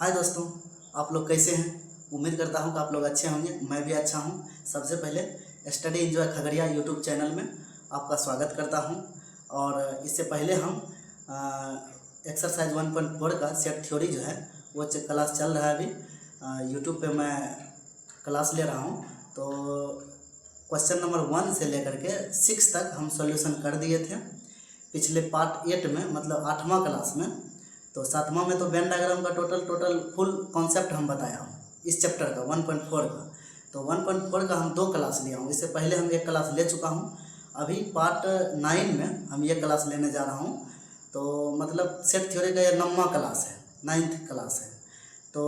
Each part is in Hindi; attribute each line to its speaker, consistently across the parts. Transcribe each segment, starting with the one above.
Speaker 1: हाय दोस्तों, आप लोग कैसे हैं। उम्मीद करता हूं कि आप लोग अच्छे होंगे। मैं भी अच्छा हूं। सबसे पहले study enjoy Khagaria YouTube channel में आपका स्वागत करता हूं। और इससे पहले हम एक्सरसाइज 1.4 का सेट थ्योरी जो है वो क्लास चल रहा है। अभी यूट्यूब पे मैं क्लास ले रहा हूं। तो क्वेश्चन नंबर 1 से लेकर के 6 तक हम सॉल्यूशन कर दिए थे पिछले पार्ट 8 में, मतलब 8वां क्लास में। तो 7वां में तो वेन डायग्राम का टोटल फुल कॉन्सेप्ट हम बताया हूँ इस चैप्टर का 1.4 का। तो 1.4 का हम 2 क्लास लिया हूँ। इससे पहले हम एक क्लास ले चुका हूँ। अभी पार्ट 9 में हम ये क्लास लेने जा रहा हूँ। तो मतलब सेट थ्योरी का ये 9वां क्लास है, 9th क्लास है। तो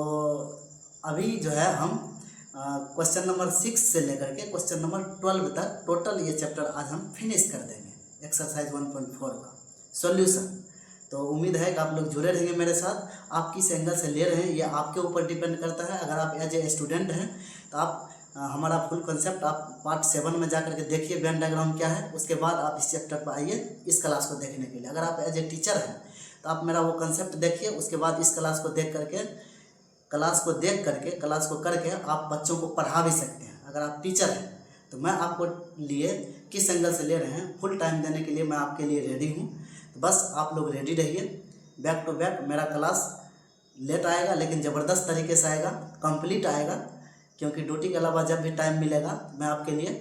Speaker 1: अभी जो है हम क्वेश्चन नंबर 6 से लेकर के क्वेश्चन नंबर 12 तक टोटल ये चैप्टर आज हम फिनिश कर देंगे, एक्सरसाइज 1.4 का सॉल्यूशन। तो उम्मीद है कि आप लोग जुड़े रहेंगे मेरे साथ। आप किस एंगल से ले रहे हैं ये आपके ऊपर डिपेंड करता है। अगर आप एज ए स्टूडेंट हैं तो आप हमारा फुल कॉन्सेप्ट आप पार्ट 7 में जाकर के देखिए वेन डायग्राम क्या है। उसके बाद आप इस चैप्टर पर आइए इस क्लास को देखने के लिए। अगर आप एज ए टीचर हैं तो आप मेरा वो कॉन्सेप्ट देखिए, उसके बाद इस क्लास को देख करके आप बच्चों को पढ़ा भी सकते हैं। अगर आप टीचर हैं तो मैं आपको लिए किस एंगल से ले रहे हैं, फुल टाइम देने के लिए मैं आपके लिए रेडी हूँ। तो बस आप लोग रेडी रहिए। बैक टू बैक मेरा क्लास लेट आएगा लेकिन ज़बरदस्त तरीके से आएगा, कंप्लीट आएगा। क्योंकि ड्यूटी के अलावा जब भी टाइम मिलेगा मैं आपके लिए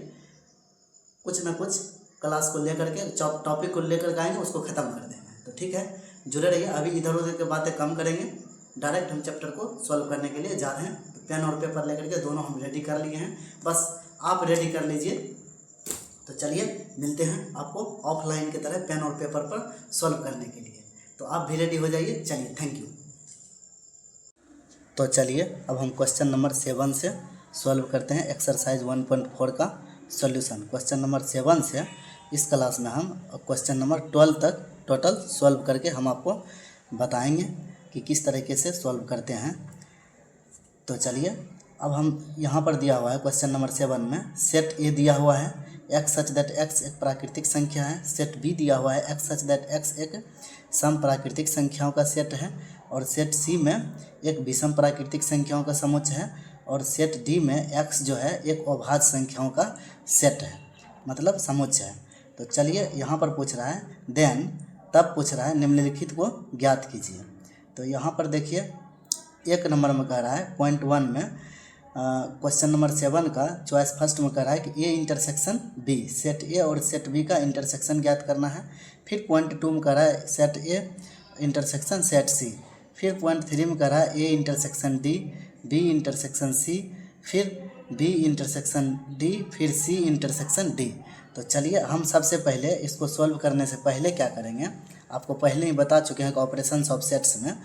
Speaker 1: कुछ ना कुछ क्लास को लेकर के टॉपिक को लेकर के आएंगे, उसको ख़त्म कर देंगे। तो ठीक है, जुड़े रहिए। अभी इधर उधर की बातें कम करेंगे, डायरेक्ट हम चैप्टर को सॉल्व करने के लिए जा रहे हैं। तो पेन और पेपर लेकर के दोनों हम रेडी कर लिए हैं, बस आप रेडी कर लीजिए। तो चलिए मिलते हैं आपको ऑफलाइन की तरह पेन और पेपर पर सॉल्व करने के लिए। तो आप भी रेडी हो जाइए। चलिए, थैंक यू। तो चलिए अब हम क्वेश्चन नंबर 7 से सॉल्व करते हैं एक्सरसाइज 1.4 का सॉल्यूशन। क्वेश्चन नंबर 7 से इस क्लास में हम क्वेश्चन नंबर 12 तक टोटल सॉल्व करके हम आपको बताएंगे कि किस तरीके से सॉल्व करते हैं। तो चलिए अब हम यहाँ पर दिया हुआ है क्वेश्चन नंबर 7 में सेट ए दिया हुआ है एक्स सच दैट एक्स एक प्राकृतिक संख्या है। सेट बी दिया हुआ है एक्स सच दैट एक्स एक सम प्राकृतिक संख्याओं का सेट है। और सेट सी में एक विषम प्राकृतिक संख्याओं का समुच्चय है। और सेट डी में एक्स जो है एक अभाज्य संख्याओं का सेट है, मतलब समुच्चय है। तो चलिए यहाँ पर पूछ रहा है देन, तब पूछ रहा है निम्नलिखित को ज्ञात कीजिए। तो यहाँ पर देखिए 1 नंबर में कह रहा है पॉइंट 1 में क्वेश्चन नंबर 7 का चॉइस फर्स्ट में कह रहा है कि A intersection B, set A और सेट बी का इंटरसेक्शन ज्ञात करना है। फिर पॉइंट 2 में कह रहा है set A intersection set C. फिर पॉइंट 3 में कह रहा है A intersection D, B intersection C, फिर बी इंटरसेक्शन डी, फिर सी इंटरसेक्शन डी। तो चलिए हम सबसे पहले इसको सॉल्व करने से पहले क्या करेंगे, आपको पहले ही बता चुके हैं कि ऑपरेशंस ऑफ सेट्स में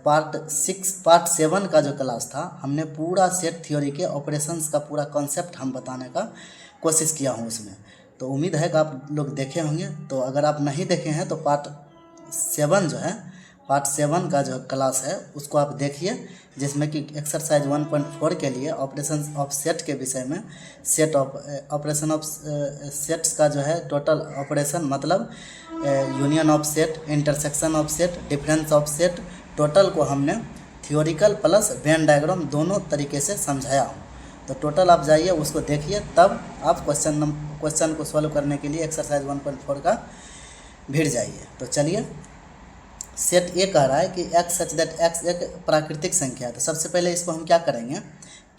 Speaker 1: पार्ट 7 का जो क्लास था हमने पूरा सेट थ्योरी के ऑपरेशंस का पूरा कॉन्सेप्ट हम बताने का कोशिश किया हूँ उसमें। तो उम्मीद है कि आप लोग देखे होंगे। तो अगर आप नहीं देखे हैं तो पार्ट 7 का जो क्लास है उसको आप देखिए, जिसमें कि एक्सरसाइज 1.4 के लिए ऑपरेशन ऑफ सेट के विषय में ऑपरेशन ऑफ सेट्स का जो है टोटल ऑपरेशन, मतलब union of set, intersection of set, difference of set, total को हमने थियोरिकल प्लस वेन डायग्राम दोनों तरीके से समझाया हूँ। तो टोटल आप जाइए उसको देखिए, तब आप क्वेश्चन को सॉल्व करने के लिए एक्सरसाइज 1.4 का भिड़ जाइए। तो चलिए सेट ए कह रहा है कि एक्स सच दैट एक्स एक प्राकृतिक संख्या है। तो सबसे पहले इसको हम क्या करेंगे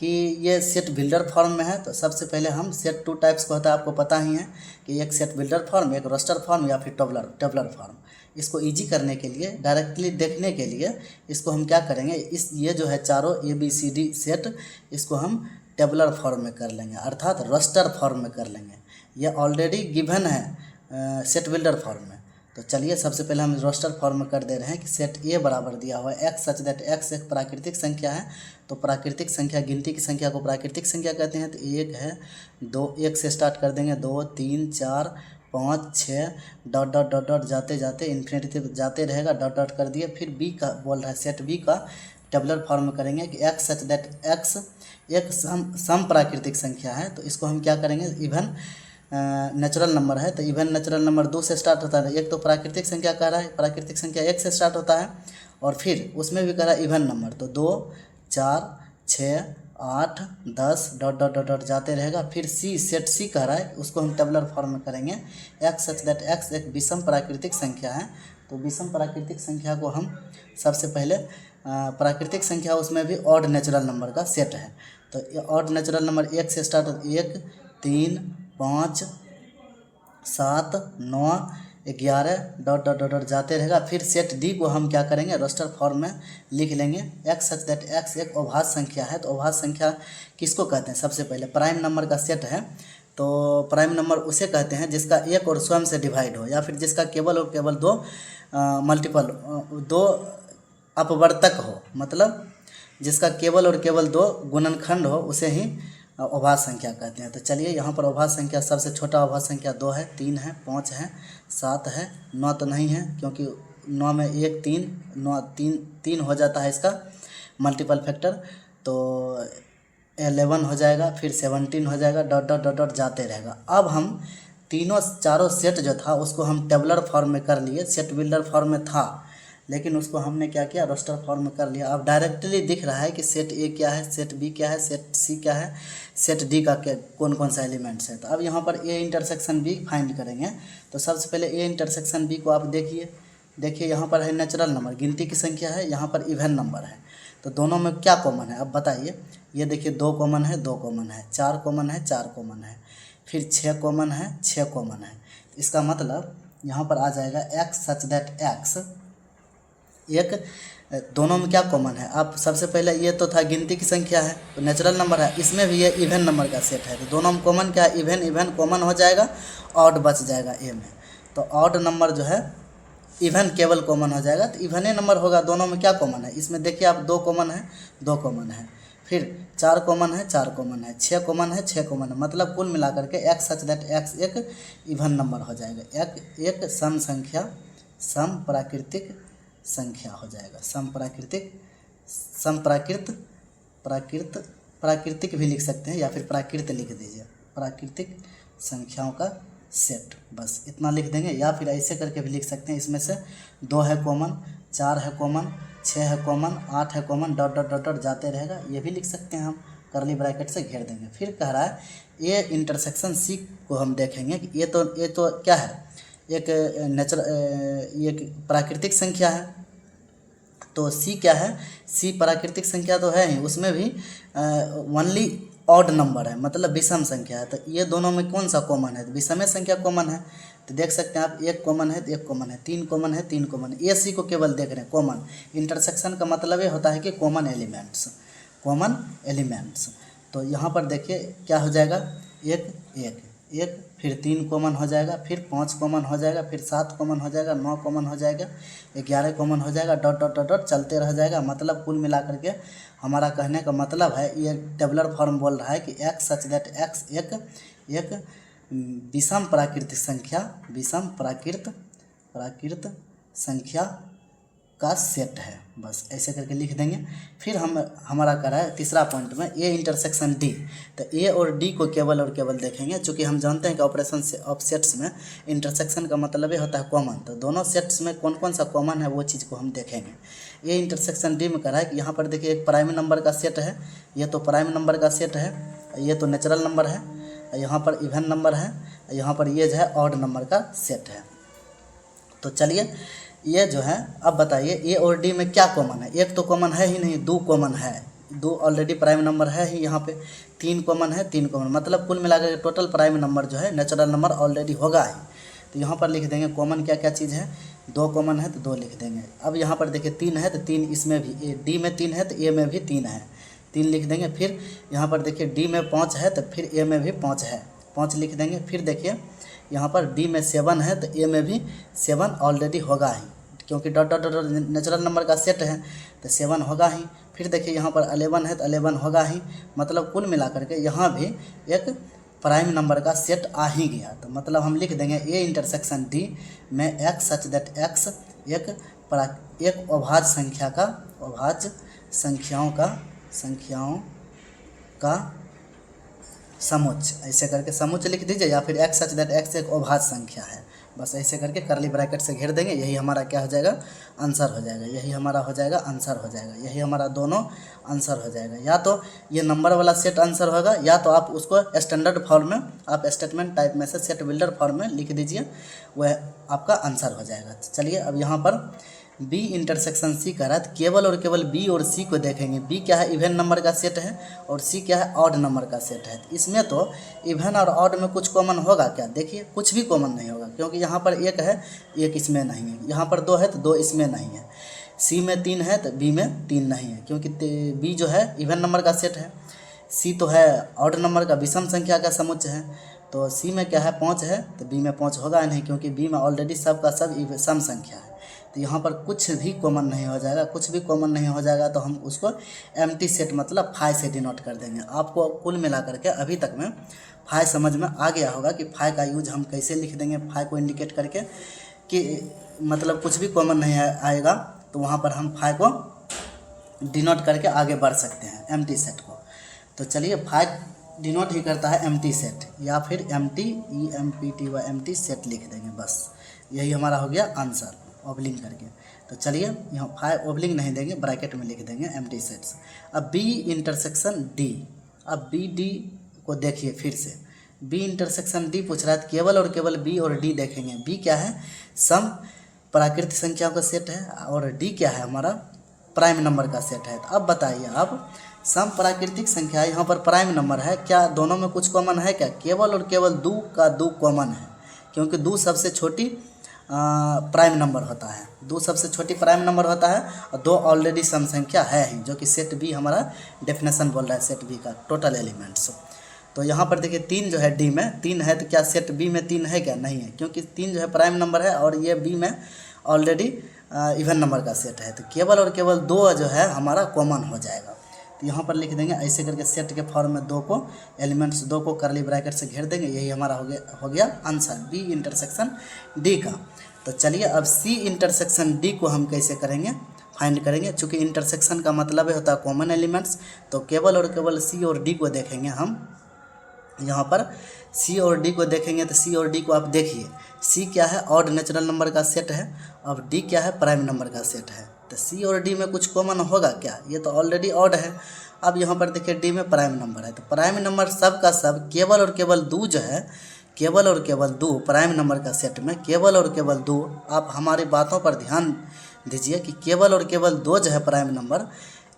Speaker 1: कि ये सेट बिल्डर फॉर्म में है। तो सबसे पहले हम सेट 2 टाइप्स को होता है, आपको पता ही है कि एक सेट बिल्डर फॉर्म, एक रोस्टर फॉर्म या फिर टेबलर फॉर्म। इसको इजी करने के लिए, डायरेक्टली देखने के लिए इसको हम क्या करेंगे, ये जो है चारों ABCD सेट इसको हम टेबलर फॉर्म में कर लेंगे, अर्थात रोस्टर फॉर्म में कर लेंगे। ये ऑलरेडी गिवन है सेट बिल्डर फॉर्म में। तो चलिए सबसे पहले हम रोस्टर फॉर्म में कर दे रहे हैं कि सेट ए बराबर दिया हुआ है एक्स सच दैट एक्स एक प्राकृतिक संख्या है। तो प्राकृतिक संख्या, गिनती की संख्या को प्राकृतिक संख्या कहते हैं। तो 1 है, 2, 1 से स्टार्ट कर देंगे, 2, 3, 4, 5, 6 डॉट डॉट डॉट डॉट जाते जाते इन्फिनिटी तक जाते रहेगा, डॉट डॉट कर दिए। फिर बी का बोल रहा है, सेट बी का टेबलर फॉर्म में करेंगे कि एक्स सच दैट एक्स एक सम प्राकृतिक संख्या है। तो इसको हम क्या करेंगे, इवन नेचुरल नंबर है। तो इवन नेचुरल नंबर 2 से स्टार्ट होता है। एक तो प्राकृतिक संख्या कह रहा है, प्राकृतिक संख्या 1 से स्टार्ट होता है और फिर उसमें भी कह रहा है इवन नंबर, तो 2 4 6 8 10 डॉट डॉट डॉट डॉट जाते रहेगा। फिर सी, सेट सी कह रहा है, उसको हम टेबुलर फॉर्म में करेंगे। एक्स सच दैट एक्स एक विषम प्राकृतिक संख्या है, तो विषम प्राकृतिक संख्या को हम सबसे पहले प्राकृतिक संख्या उसमें भी ऑड नेचुरल नंबर का सेट है, तो ऑड नेचुरल नंबर 1 से start, 1 3 5 7 9 11 dot dot dot dot जाते रहेगा। फिर सेट डी को हम क्या करेंगे, रोस्टर फॉर्म में लिख लेंगे। एक्स सच दैट एक्स एक अभाज्य संख्या है, तो अभाज्य संख्या किसको कहते हैं, सबसे पहले प्राइम नंबर का सेट है, तो प्राइम नंबर उसे कहते हैं जिसका एक और स्वयं से डिवाइड हो, या फिर जिसका केवल और केवल दो मल्टीपल दो अपवर्तक हो, मतलब जिसका केवल और केवल दो गुणनखंड हो, उसे ही अभाज्य संख्या कहते हैं। तो चलिए यहाँ पर अभाज्य संख्या सबसे छोटा अभाज्य संख्या 2 है, 3 है, 5 है, 7 है, 9 तो नहीं है क्योंकि 9 में 1 3 9 3 हो जाता है इसका मल्टीपल फैक्टर, तो 11 हो जाएगा, फिर 17 हो जाएगा, डॉट डॉट डॉट डॉट जाते रहेगा। अब हम तीनों चारों सेट जो था उसको हम टेबुलर फॉर्म में कर लिए, सेट बिल्डर फॉर्म में था लेकिन उसको हमने क्या किया, रोस्टर फॉर्म में कर लिया। अब डायरेक्टली दिख रहा है कि सेट ए क्या है, सेट बी क्या है, सेट सी क्या है, सेट डी का क्या कौन कौन सा एलिमेंट्स है। तो अब यहाँ पर ए इंटरसेक्शन बी फाइंड करेंगे। तो सबसे पहले ए इंटरसेक्शन बी को आप देखिए यहाँ पर है नेचुरल नंबर, गिनती की संख्या है, यहाँ पर इवन नंबर है, तो दोनों में क्या कॉमन है अब बताइए। ये देखिए 2 कॉमन है, 2 कॉमन है, 4 कॉमन है, 4 कॉमन है, फिर 6 कॉमन है, 6 कॉमन है। इसका मतलब यहाँ पर आ जाएगा एक्स सच दैट एक्स एक, दोनों में क्या कॉमन है। आप सबसे पहले ये तो था गिनती की संख्या है, तो नेचुरल नंबर है, इसमें भी ये इवन नंबर का सेट है, तो दोनों में कॉमन क्या है, इवन इवन कॉमन हो जाएगा, ऑड बच जाएगा ए में। तो ऑड नंबर जो है इवन केवल कॉमन हो जाएगा, तो इवने नंबर होगा। दोनों में क्या कॉमन है, इसमें देखिए आप 2 कॉमन है, 2 कॉमन है, फिर 4 कॉमन है, 4 कॉमन है, 6 कॉमन है, 6 कॉमन है, मतलब कुल मिलाकर के एक्स सच दैट एक्स एक इवन नंबर हो जाएगा, एक सम संख्या, सम प्राकृतिक संख्या हो जाएगा, प्राकृतिक भी लिख सकते हैं या फिर प्राकृत लिख दीजिए, प्राकृतिक संख्याओं का सेट, बस इतना लिख देंगे। या फिर ऐसे करके भी लिख सकते हैं, इसमें से 2 है कॉमन, 4 है कॉमन, 6 है कॉमन, 8 है common, dot dot dot dot जाते रहेगा, ये भी लिख सकते हैं हम, करली ब्रैकेट से घेर देंगे। फिर कह रहा है ये इंटरसेक्शन सी को हम देखेंगे कि ये तो क्या है, एक ये प्राकृतिक संख्या है, तो सी क्या है, सी प्राकृतिक संख्या तो है ही, उसमें भी ओनली ऑड नंबर है, मतलब विषम संख्या है। तो ये दोनों में कौन सा कॉमन है, तो विषम संख्या कॉमन है, तो देख सकते हैं आप 1 कॉमन है तो 1 कॉमन है, 3 कॉमन है 3 कॉमन है, ये सी को केवल देख रहे हैं कॉमन। इंटरसेक्शन का मतलब ये होता है कि कॉमन एलिमेंट्स। तो यहाँ पर देखिए क्या हो जाएगा, 1 1 1, फिर 3 कॉमन हो जाएगा, फिर 5 कॉमन हो जाएगा, फिर 7 कॉमन हो जाएगा, 9 कॉमन हो जाएगा, 11 कॉमन हो जाएगा, डॉट डॉट डॉट डॉट चलते रह जाएगा। मतलब कुल मिलाकर के हमारा कहने का मतलब है, ये टेबुलर फॉर्म बोल रहा है कि एक्स सच दैट एक्स एक विषम प्राकृतिक संख्या का सेट है, बस ऐसे करके लिख देंगे। फिर हमारा कह रहा है तीसरा पॉइंट में ए इंटरसेक्शन डी, तो ए और डी को केवल और केवल देखेंगे, चूँकि हम जानते हैं कि ऑपरेशन ऑफ सेट्स में इंटरसेक्शन का मतलब ये होता है कॉमन, तो दोनों सेट्स में कौन कौन सा कॉमन है वो चीज़ को हम देखेंगे। ए इंटरसेक्शन डी में कह रहा है कि यहाँ पर देखिए एक प्राइम नंबर का सेट है, ये तो प्राइम नंबर का सेट है, ये तो नेचुरल नंबर है, यहाँ पर इवन नंबर है, यहाँ पर ये जो है ऑड नंबर का सेट है। तो चलिए ये जो है अब बताइए ए और डी में क्या कॉमन है, एक तो कॉमन है ही नहीं, 2 कॉमन है, 2 ऑलरेडी प्राइम नंबर है ही, यहाँ पे 3 कॉमन है 3 कॉमन, मतलब कुल मिलाकर टोटल प्राइम नंबर जो है नेचुरल नंबर ऑलरेडी होगा ही। तो यहाँ पर लिख देंगे कॉमन क्या क्या चीज़ है, 2 कॉमन है तो 2 लिख देंगे। अब यहाँ पर देखिए 3 है तो 3 इसमें भी, डी में 3 है तो ए में भी 3 है, 3 लिख देंगे। फिर यहाँ पर देखिए डी में 5 है तो फिर ए में भी 5 है, 5 लिख देंगे। फिर देखिए यहाँ पर डी में 7 है तो ए में भी 7 ऑलरेडी होगा ही, क्योंकि dot dot dot natural number का सेट है तो 7 होगा ही। फिर देखिए यहाँ पर 11 है तो 11 होगा ही, मतलब कुल मिलाकर के यहाँ भी एक प्राइम नंबर का सेट आ ही गया। तो मतलब हम लिख देंगे ए इंटरसेक्शन डी में एक्स सच दैट एक्स एक अभाज्य संख्याओं का समुच्चय, ऐसे करके समुच्चय लिख दीजिए, या फिर एक्स सच दैट एक्स एक अभाज्य संख्या है, बस ऐसे करके करली ब्रैकेट से घेर देंगे, यही हमारा क्या हो जाएगा, आंसर हो जाएगा। यही हमारा हो जाएगा आंसर हो जाएगा, यही हमारा दोनों आंसर हो जाएगा। या तो ये नंबर वाला सेट आंसर होगा, या तो आप उसको स्टैंडर्ड फॉर्म में आप स्टेटमेंट टाइप में से सेट बिल्डर फॉर्म में लिख दीजिए, वह आपका आंसर हो जाएगा। चलिए अब यहाँ पर बी इंटरसेक्शन सी कह रहा है, तो केवल और केवल बी और सी को देखेंगे। बी क्या है, इवन नंबर का सेट है, और सी क्या है, ऑड नंबर का सेट है। इसमें तो इवन और ऑड में कुछ कॉमन होगा क्या, देखिए कुछ भी कॉमन नहीं होगा, क्योंकि यहाँ पर एक है, एक इसमें नहीं है। यहाँ पर 2 है तो 2 इसमें नहीं है। सी में 3 है तो बी में 3 नहीं है, क्योंकि बी जो है इवन नंबर का सेट है। सी तो है ऑड नंबर का विषम संख्या का समुच्चय है, तो सी में क्या है, 5 है, तो बी में 5 होगा नहीं, क्योंकि बी में ऑलरेडी सब का सब सम संख्या है। तो यहाँ पर कुछ भी कॉमन नहीं हो जाएगा, कुछ भी कॉमन नहीं हो जाएगा, तो हम उसको एम्प्टी सेट मतलब फाइ से डिनोट कर देंगे। आपको कुल मिला करके अभी तक में फाइ समझ में आ गया होगा कि फाइ का यूज हम कैसे लिख देंगे, फाइ को इंडिकेट करके कि मतलब कुछ भी कॉमन नहीं आएगा, तो वहाँ पर हम फाइ को डिनोट करके आगे बढ़ सकते हैं एम्प्टी सेट को। तो चलिए फाइ डिनोट ही करता है एम्प्टी सेट, या फिर एम्प्टी सेट लिख देंगे, बस यही हमारा हो गया आंसर ओबलिंग करके। तो चलिए यहाँ फाइ ओबलिंग नहीं देंगे, ब्रैकेट में लिख देंगे एम्प्टी सेट्स। अब बी इंटरसेक्शन डी, अब बी डी को देखिए फिर से, बी इंटरसेक्शन डी पूछ रहा है, केवल और केवल बी और डी देखेंगे। बी क्या है, सम प्राकृतिक संख्याओं का सेट है, और डी क्या है, हमारा प्राइम नंबर का सेट है। तो अब बताइए आप, सम प्राकृतिक संख्या यहाँ पर प्राइम नंबर है, क्या दोनों में कुछ कॉमन है क्या, केवल और केवल 2 का 2 कॉमन है, क्योंकि 2 सबसे छोटी प्राइम नंबर होता है, 2 सबसे छोटी प्राइम नंबर होता है, और 2 ऑलरेडी सम संख्या है ही, जो कि सेट बी हमारा डेफिनेशन बोल रहा है सेट बी का टोटल एलिमेंट्स। तो यहाँ पर देखिए 3 जो है डी में 3 है, तो क्या सेट बी में 3 है क्या, नहीं है, क्योंकि 3 जो है प्राइम नंबर है, और ये बी में ऑलरेडी इवन नंबर का सेट है। तो केवल और केवल 2 जो है हमारा कॉमन हो जाएगा। तो यहाँ पर लिख देंगे ऐसे करके, सेट के फॉर्म में 2 को एलिमेंट्स 2 को करली ब्रैकेट से घेर देंगे, यही हमारा हो गया आंसर बी इंटरसेक्शन डी का। तो चलिए अब सी इंटरसेक्शन डी को हम कैसे करेंगे, फाइंड करेंगे। चूँकि इंटरसेक्शन का मतलब होता है कॉमन एलिमेंट्स, तो केवल और केवल सी और डी को देखेंगे हम। यहाँ पर सी और डी को देखेंगे, तो सी और डी को आप देखिए, सी क्या है, ऑड नेचुरल नंबर का सेट है, और डी क्या है, प्राइम नंबर का सेट है। तो सी और डी में कुछ कॉमन होगा क्या, ये तो ऑलरेडी ऑड है। अब यहाँ पर देखिए डी में प्राइम नंबर है, तो प्राइम नंबर सब का सब केवल और केवल 2 जो है, केवल और केवल 2 प्राइम नंबर का सेट में केवल और केवल 2, आप हमारी बातों पर ध्यान दीजिए कि केवल और केवल 2 जो है प्राइम नंबर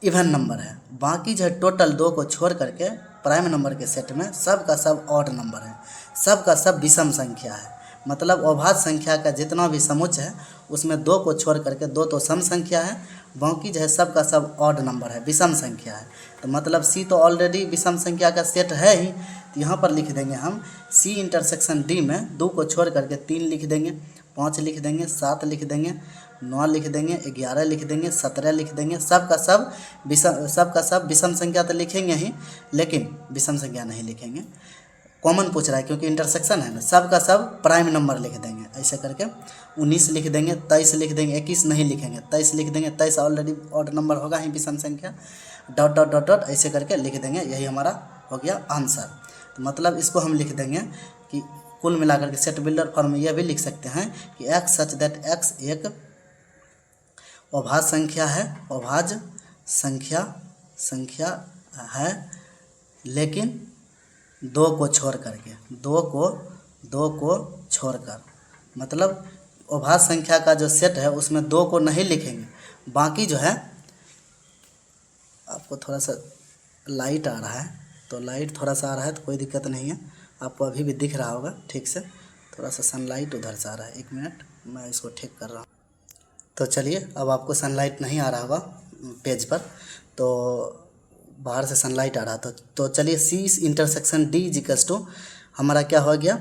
Speaker 1: इवन नंबर है, बाकी जो है टोटल 2 को छोड़ करके प्राइम नंबर के सेट में सब का सब ऑड नंबर है, सब का सब विषम संख्या है। मतलब अभाज्य संख्या का जितना भी समुच्चय है उसमें 2 को छोड़ करके 2 तो सम संख्या है, बाकी जो है सब का सब ऑड नंबर है, विषम संख्या है। तो मतलब सी तो ऑलरेडी विषम संख्या का सेट है ही, तो यहाँ पर लिख देंगे हम सी इंटरसेक्शन डी में 2 को छोड़ करके 3 लिख देंगे, 5 लिख देंगे, 7 लिख देंगे, 9 लिख देंगे, 11 लिख देंगे, 17 लिख देंगे। सब का सब विषम संख्या तो लिखेंगे ही, लेकिन विषम संख्या नहीं लिखेंगे, कॉमन पूछ रहा है क्योंकि इंटरसेक्शन है ना। सब का सब प्राइम नंबर लिख देंगे, ऐसे करके 19 लिख देंगे, 23 लिख देंगे, 21 नहीं लिखेंगे, 23 लिख देंगे, 23 ऑलरेडी ऑड नंबर होगा ही विषम संख्या, डॉट डॉट डॉट डॉट ऐसे करके लिख देंगे, यही हमारा हो गया आंसर। तो मतलब इसको हम लिख देंगे कि कुल मिलाकर के सेट बिल्डर फॉर्म में यह भी लिख सकते हैं कि एक्स सच दैट एक्स एक अभाज्य संख्या है, अभाज्य संख्या है, लेकिन 2 को छोड़ करके, 2 को छोड़कर, मतलब अभाज्य संख्या का जो सेट है उसमें 2 को नहीं लिखेंगे, बाकी जो है, आपको थोड़ा सा लाइट आ रहा है, तो लाइट थोड़ा सा आ रहा है तो कोई दिक्कत नहीं है, आपको अभी भी दिख रहा होगा ठीक से, थोड़ा सा सनलाइट उधर से आ रहा है, 1 मिनट मैं इसको ठीक कर रहा हूँ। तो चलिए अब आपको सनलाइट नहीं आ रहा होगा पेज पर, तो बाहर से सनलाइट आ रहा था। तो चलिए C intersection D equals to हमारा क्या हो गया,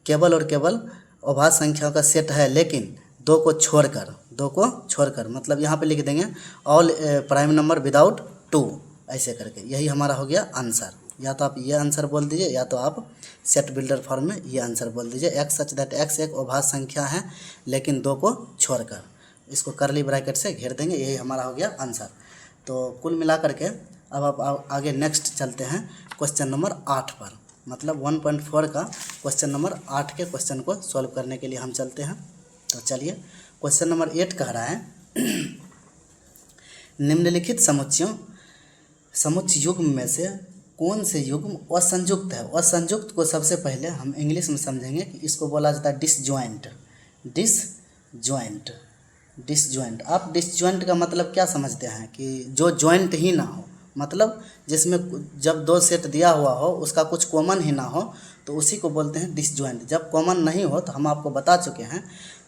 Speaker 1: केवल और केवल अभाज्य संख्याओं का सेट है, लेकिन 2 को छोड़कर मतलब यहाँ पे लिख देंगे ऑल प्राइम नंबर विदाउट 2, ऐसे करके, यही हमारा हो गया आंसर। या तो आप ये आंसर बोल दीजिए, या तो आप सेट बिल्डर फॉर्म में ये आंसर बोल दीजिए, एक्स सच दैट एक्स एक अभाज्य संख्या है लेकिन 2 को छोड़कर, इसको करली ब्रैकेट से घेर देंगे, यही हमारा हो गया आंसर। तो कुल मिला करके अब आप आगे नेक्स्ट चलते हैं क्वेश्चन नंबर 8 पर। मतलब 1.4 का क्वेश्चन नंबर 8 के क्वेश्चन को सॉल्व करने के लिए हम चलते हैं। तो चलिए, क्वेश्चन नंबर 8 कह रहा है निम्नलिखित समुच्चय युग्म में से कौन से युग्म असंयुक्त है। असंयुक्त को सबसे पहले हम इंग्लिश में समझेंगे कि इसको बोला जाता है डिसजॉइंट। डिसजॉइंट आप डिसजॉइंट का मतलब क्या समझते हैं कि जो जॉइंट ही ना हो, मतलब जिसमें जब दो सेट दिया हुआ हो उसका कुछ कॉमन ही ना हो तो उसी को बोलते हैं डिसजॉइंट। जब कॉमन नहीं हो तो हम आपको बता चुके हैं,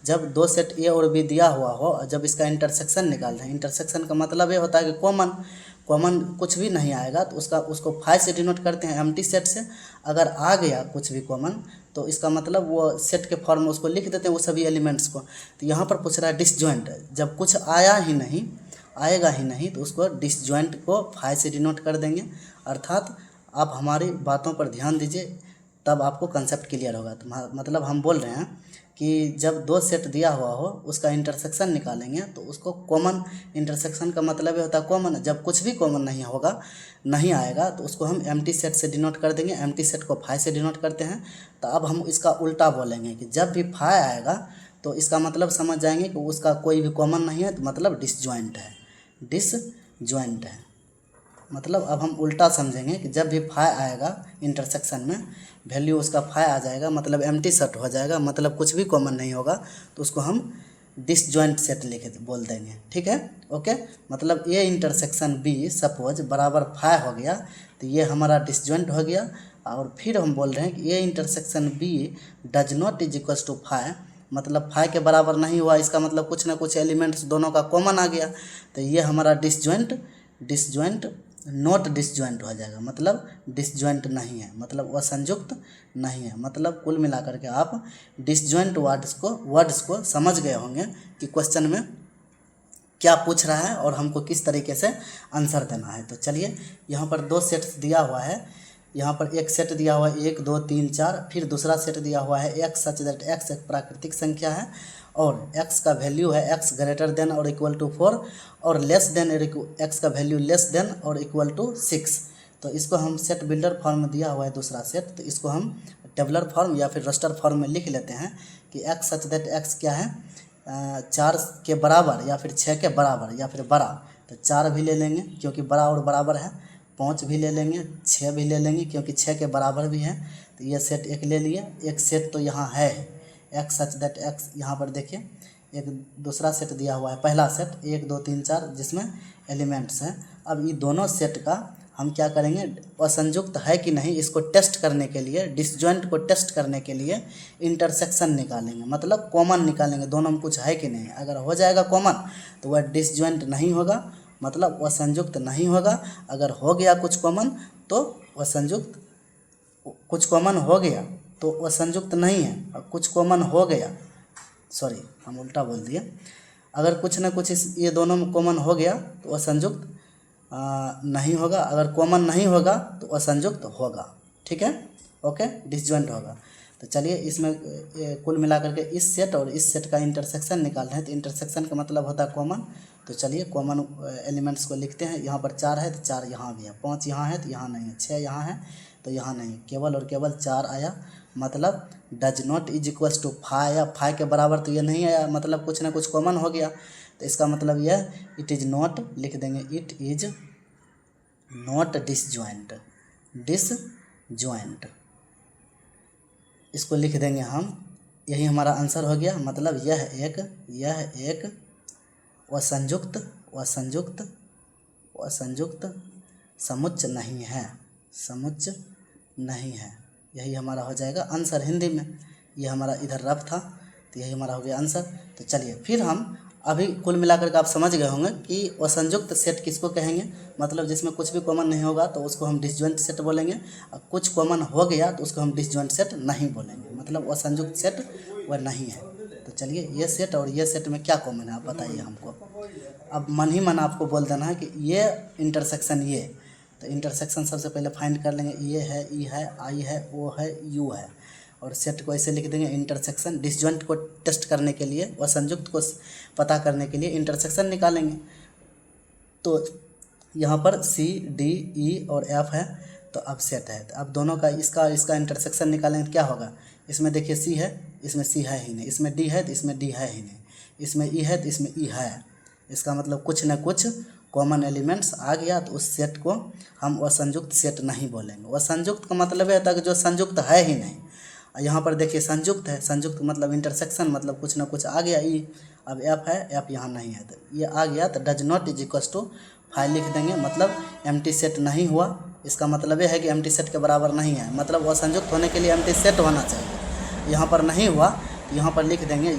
Speaker 1: जब दो सेट ए और बी दिया हुआ हो, जब इसका इंटरसेक्शन निकाल रहे हैं, इंटरसेक्शन का मतलब ये होता है कि कॉमन कुछ भी नहीं आएगा तो उसको फाइव से डिनोट करते हैं, एम्प्टी सेट से। अगर आ गया कुछ भी कॉमन तो इसका मतलब वो सेट के फॉर्म में उसको लिख देते हैं वो सभी एलिमेंट्स को। तो यहाँ पर पूछ रहा है डिसजॉइंट, जब कुछ आएगा ही नहीं तो उसको डिसजॉइंट को फाइव से डिनोट कर देंगे। अर्थात आप हमारी बातों पर ध्यान दीजिए, तब आपको कंसेप्ट क्लियर होगा। तो मतलब हम बोल रहे हैं कि जब दो सेट दिया हुआ हो उसका इंटरसेक्शन निकालेंगे तो उसको कॉमन, इंटरसेक्शन का मतलब ये होता है कॉमन। जब कुछ भी कॉमन नहीं आएगा तो उसको हम एम्प्टी सेट से डिनोट कर देंगे। एम्प्टी सेट को फाइव से डिनोट करते हैं। तो अब हम इसका उल्टा बोलेंगे कि जब भी फाइव आएगा तो इसका मतलब समझ जाएंगे कि उसका कोई भी कॉमन नहीं है, तो मतलब डिसजॉइंट है। मतलब अब हम उल्टा समझेंगे कि जब भी फाइव आएगा इंटरसेक्शन में, वैल्यू उसका फाइव आ जाएगा, मतलब एम्प्टी सेट हो जाएगा, मतलब कुछ भी कॉमन नहीं होगा, तो उसको हम डिसजॉइंट सेट बोल देंगे। ठीक है, ओके। मतलब ए इंटरसेक्शन बी सपोज बराबर फाइव हो गया तो ये हमारा डिसजॉइंट हो गया। और फिर हम बोल रहे हैं कि A intersection B does not is equals to five, मतलब फाइव के बराबर नहीं हुआ, इसका मतलब कुछ ना कुछ एलिमेंट्स दोनों का कॉमन आ गया। तो ये हमारा डिसजॉइंट नॉट डिसजॉइंट हो जाएगा, मतलब डिसजॉइंट नहीं है, मतलब असंयुक्त नहीं है। मतलब कुल मिलाकर के आप डिसजॉइंट वर्ड्स को समझ गए होंगे कि क्वेश्चन में क्या पूछ रहा है और हमको किस तरीके से आंसर देना है। तो चलिए, यहाँ पर दो सेट्स दिया हुआ है। यहाँ पर एक सेट दिया हुआ है 1 2 3 4, फिर दूसरा सेट दिया हुआ है x सच दैट x एक प्राकृतिक संख्या है और x का वैल्यू है x ग्रेटर देन और इक्वल टू 4 और लेस देन x का वैल्यू लेस देन और इक्वल टू 6। तो इसको हम सेट बिल्डर फॉर्म में दिया हुआ है दूसरा सेट, तो इसको हम टेबलर फॉर्म या फिर रस्टर फॉर्म में लिख लेते हैं कि x सच दैट x क्या है, 4 के बराबर या फिर 6 के बराबर या फिर बड़ा। तो 4 भी ले लेंगे क्योंकि बड़ा और बराबर है, 5 भी ले लेंगे, 6 भी ले लेंगे क्योंकि 6 के बराबर भी है। तो ये सेट एक ले लिए। एक सेट तो यहाँ है x सच दैट x, यहाँ पर देखिए एक दूसरा सेट दिया हुआ है, पहला सेट 1 2 3 4 जिसमें एलिमेंट्स हैं। अब ये दोनों सेट का हम क्या करेंगे, असंयुक्त है कि नहीं इसको टेस्ट करने के लिए, डिसजॉइंट को टेस्ट करने के लिए इंटरसेक्शन निकालेंगे, मतलब कॉमन निकालेंगे दोनों में कुछ है कि नहीं। अगर हो जाएगा कॉमन तो वह डिसजॉइंट नहीं होगा, मतलब वह संयुक्त नहीं होगा। अगर हो गया कुछ कॉमन तो वह संयुक्त, कुछ कॉमन हो गया तो वह संयुक्त नहीं है, और कुछ कॉमन हो गया, सॉरी हम उल्टा बोल दिए, अगर कुछ ना कुछ ये दोनों में कॉमन हो गया तो वह संयुक्त नहीं होगा, अगर कॉमन नहीं होगा तो वह संयुक्त होगा। ठीक है, ओके, डिसजॉइंट होगा। तो चलिए, इसमें कुल मिलाकर के इस सेट और इस सेट का इंटरसेक्शन निकाल रहे हैं। तो इंटरसेक्शन का मतलब होता है कॉमन। तो चलिए कॉमन एलिमेंट्स को लिखते हैं। यहाँ पर 4 है तो 4 यहाँ भी है, 5 यहाँ है तो यहाँ नहीं है, 6 यहाँ है तो यहाँ नहीं, केवल और केवल 4 आया, मतलब does not is equals to 5 या 5 के बराबर तो ये नहीं आया, मतलब कुछ ना कुछ कॉमन हो गया। तो इसका मतलब यह इट इज़ नॉट, लिख देंगे इट इज नॉट डिसजॉइंट, इसको लिख देंगे हम। यही हमारा आंसर हो गया। मतलब यह एक असंयुक्त समुच्चय नहीं है, यही हमारा हो जाएगा आंसर हिंदी में। ये हमारा इधर रफ था तो यही हमारा हो गया आंसर। तो चलिए, फिर हम अभी कुल मिलाकर के आप समझ गए होंगे कि असंयुक्त सेट किसको कहेंगे, मतलब जिसमें कुछ भी कॉमन नहीं होगा तो उसको हम डिसजॉइंट सेट बोलेंगे, और कुछ कॉमन हो गया तो उसको हम डिसजॉइंट सेट नहीं बोलेंगे, मतलब असंयुक्त सेट वह नहीं है। तो चलिए, ये सेट और ये सेट में क्या कॉमन है आप बताइए हमको। अब मन ही मन आपको बोल देना है कि ये इंटरसेक्शन ये, तो इंटरसेक्शन सबसे पहले फाइंड कर लेंगे, ये है, ई है, आई है, ओ है, यू है, और सेट को ऐसे लिख देंगे इंटरसेक्शन। डिसजॉइंट को टेस्ट करने के लिए और संयुक्त को पता करने के लिए इंटरसेक्शन निकालेंगे। तो यहाँ पर सी डी ई और एफ है, तो अब सेट है। तो अब दोनों का इसका और इसका इंटरसेक्शन निकालेंगे तो क्या होगा, इसमें देखिए सी है, इसमें सी है ही नहीं, इसमें डी है तो इसमें डी है ही नहीं, इसमें ई है तो इसमें ई है। इसका मतलब कुछ न कुछ कॉमन एलिमेंट्स आ गया, तो उस सेट को हम असंयुक्त सेट नहीं बोलेंगे। असंयुक्त का मतलब है तक जो संयुक्त है ही नहीं। यहाँ पर देखिए संयुक्त है, संयुक्त मतलब इंटरसेक्शन मतलब कुछ ना कुछ आ गया ई। अब एफ है, एफ यहाँ नहीं है, तो ये आ गया तो does not is equals to 5 लिख देंगे, मतलब एम्प्टी सेट नहीं हुआ। इसका मतलब ये है कि एम्प्टी सेट के बराबर नहीं है, मतलब असंयुक्त होने के लिए एम्प्टी सेट होना चाहिए। यहाँ पर नहीं हुआ तो यहाँ पर लिख देंगे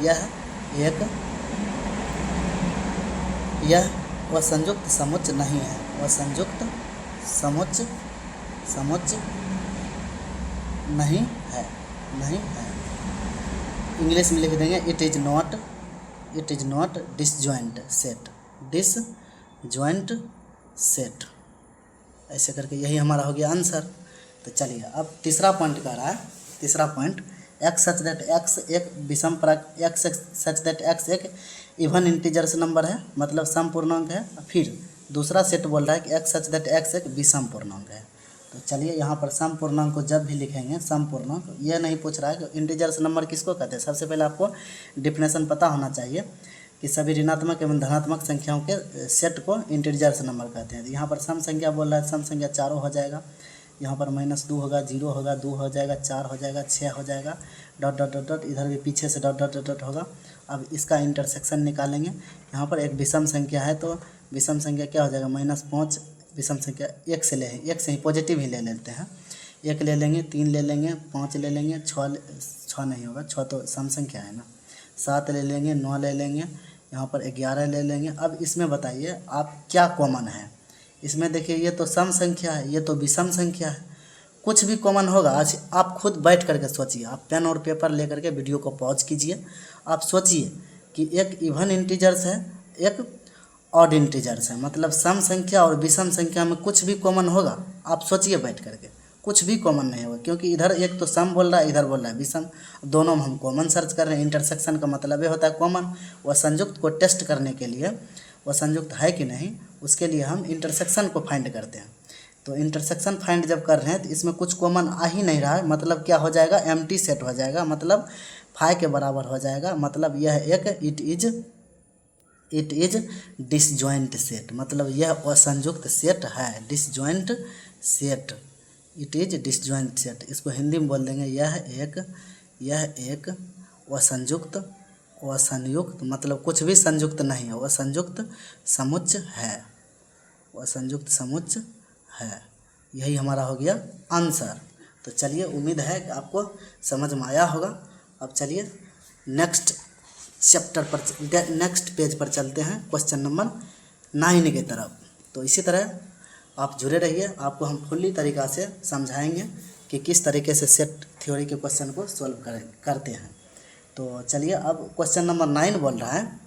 Speaker 1: यह असंयुक्त समुच्चय नहीं है, असंयुक्त समुच्चय नहीं है, नहीं है। इंग्लिश में लिख देंगे it is not disjoint set, ऐसे करके यही हमारा हो गया आंसर। तो चलिए अब तीसरा पॉइंट कह रहा है, तीसरा point x such that x एक विषम एक्स सच दैट एक्स एक इवन इंटीजर्स नंबर है, मतलब सम पूर्णांक है। फिर दूसरा सेट बोल रहा है कि एक्स सच दैट एक्स एक विषम पूर्णांक है। तो चलिए यहाँ पर सम पूर्णांक को जब भी लिखेंगे, सम पूर्णांक यह नहीं पूछ रहा है कि इंटीजर्स नंबर किसको कहते हैं। सबसे पहले आपको डिफिनेशन पता होना चाहिए कि सभी ऋणात्मक एवं धनात्मक संख्याओं के सेट को इंटीजर्स नंबर कहते हैं। यहाँ पर सम संख्या बोल रहा है, सम संख्या चारों हो जाएगा, यहाँ पर -2 होगा, 0 होगा, 2 हो जाएगा, 4 हो जाएगा, 6 हो जाएगा, डॉट डॉट डॉट डॉट, इधर भी पीछे से डॉट डॉट डॉट डॉट होगा। अब इसका इंटरसेक्शन निकालेंगे। यहाँ पर एक विषम संख्या है, तो विषम संख्या क्या हो जाएगा, -5 विषम संख्या एक से ही पॉजिटिव ही ले लेते हैं। 1 ले लेंगे, 3 ले लेंगे, 5 ले लेंगे, 6 नहीं होगा, 6 तो सम संख्या है ना, 7 ले लेंगे, 9 ले लेंगे, यहाँ पर 11 ले लेंगे। अब इसमें बताइए आप क्या कॉमन है। इसमें देखिए ये तो सम संख्या है, ये तो विषम संख्या है, कुछ भी कॉमन होगा। आज आप खुद बैठ करके सोचिए, आप पेन और पेपर लेकर के वीडियो को पॉज कीजिए, आप सोचिए कि एक इवन इंटीजर्स है, एक ऑड इंटीजर्स है, मतलब सम संख्या और विषम संख्या में कुछ भी कॉमन होगा। आप सोचिए बैठ करके, कुछ भी कॉमन नहीं होगा, क्योंकि इधर एक तो सम बोल रहा है, इधर बोल रहा है विषम, दोनों में हम कॉमन सर्च कर रहे हैं। इंटरसेक्शन का मतलब ये होता है कॉमन। वह संयुक्त को टेस्ट करने के लिए, वह संयुक्त है कि नहीं, उसके लिए हम इंटरसेक्शन को फाइंड करते हैं। तो इंटरसेक्शन फाइंड जब कर रहे हैं तो इसमें कुछ कॉमन आ ही नहीं रहा है, मतलब क्या हो जाएगा, एम्प्टी सेट हो जाएगा, मतलब 5 के बराबर हो जाएगा। मतलब यह एक इट इज डिसजॉइंट सेट, मतलब यह असंयुक्त सेट है, disjoint set, it is disjoint set. इसको हिंदी में बोल देंगे यह एक असंयुक्त मतलब कुछ भी संयुक्त नहीं है, असंयुक्त समुच्चय है, असंयुक्त समुच्चय है। यही हमारा हो गया आंसर। तो चलिए उम्मीद है कि आपको समझ में आया होगा। अब चलिए नेक्स्ट चैप्टर पर, नेक्स्ट पेज पर चलते हैं, क्वेश्चन नंबर 9 के तरफ। तो इसी तरह आप जुड़े रहिए, आपको हम फुल्ली तरीक़ा से समझाएंगे कि किस तरीके से सेट थ्योरी के क्वेश्चन को सॉल्व करते हैं। तो चलिए अब क्वेश्चन नंबर 9 बोल रहा है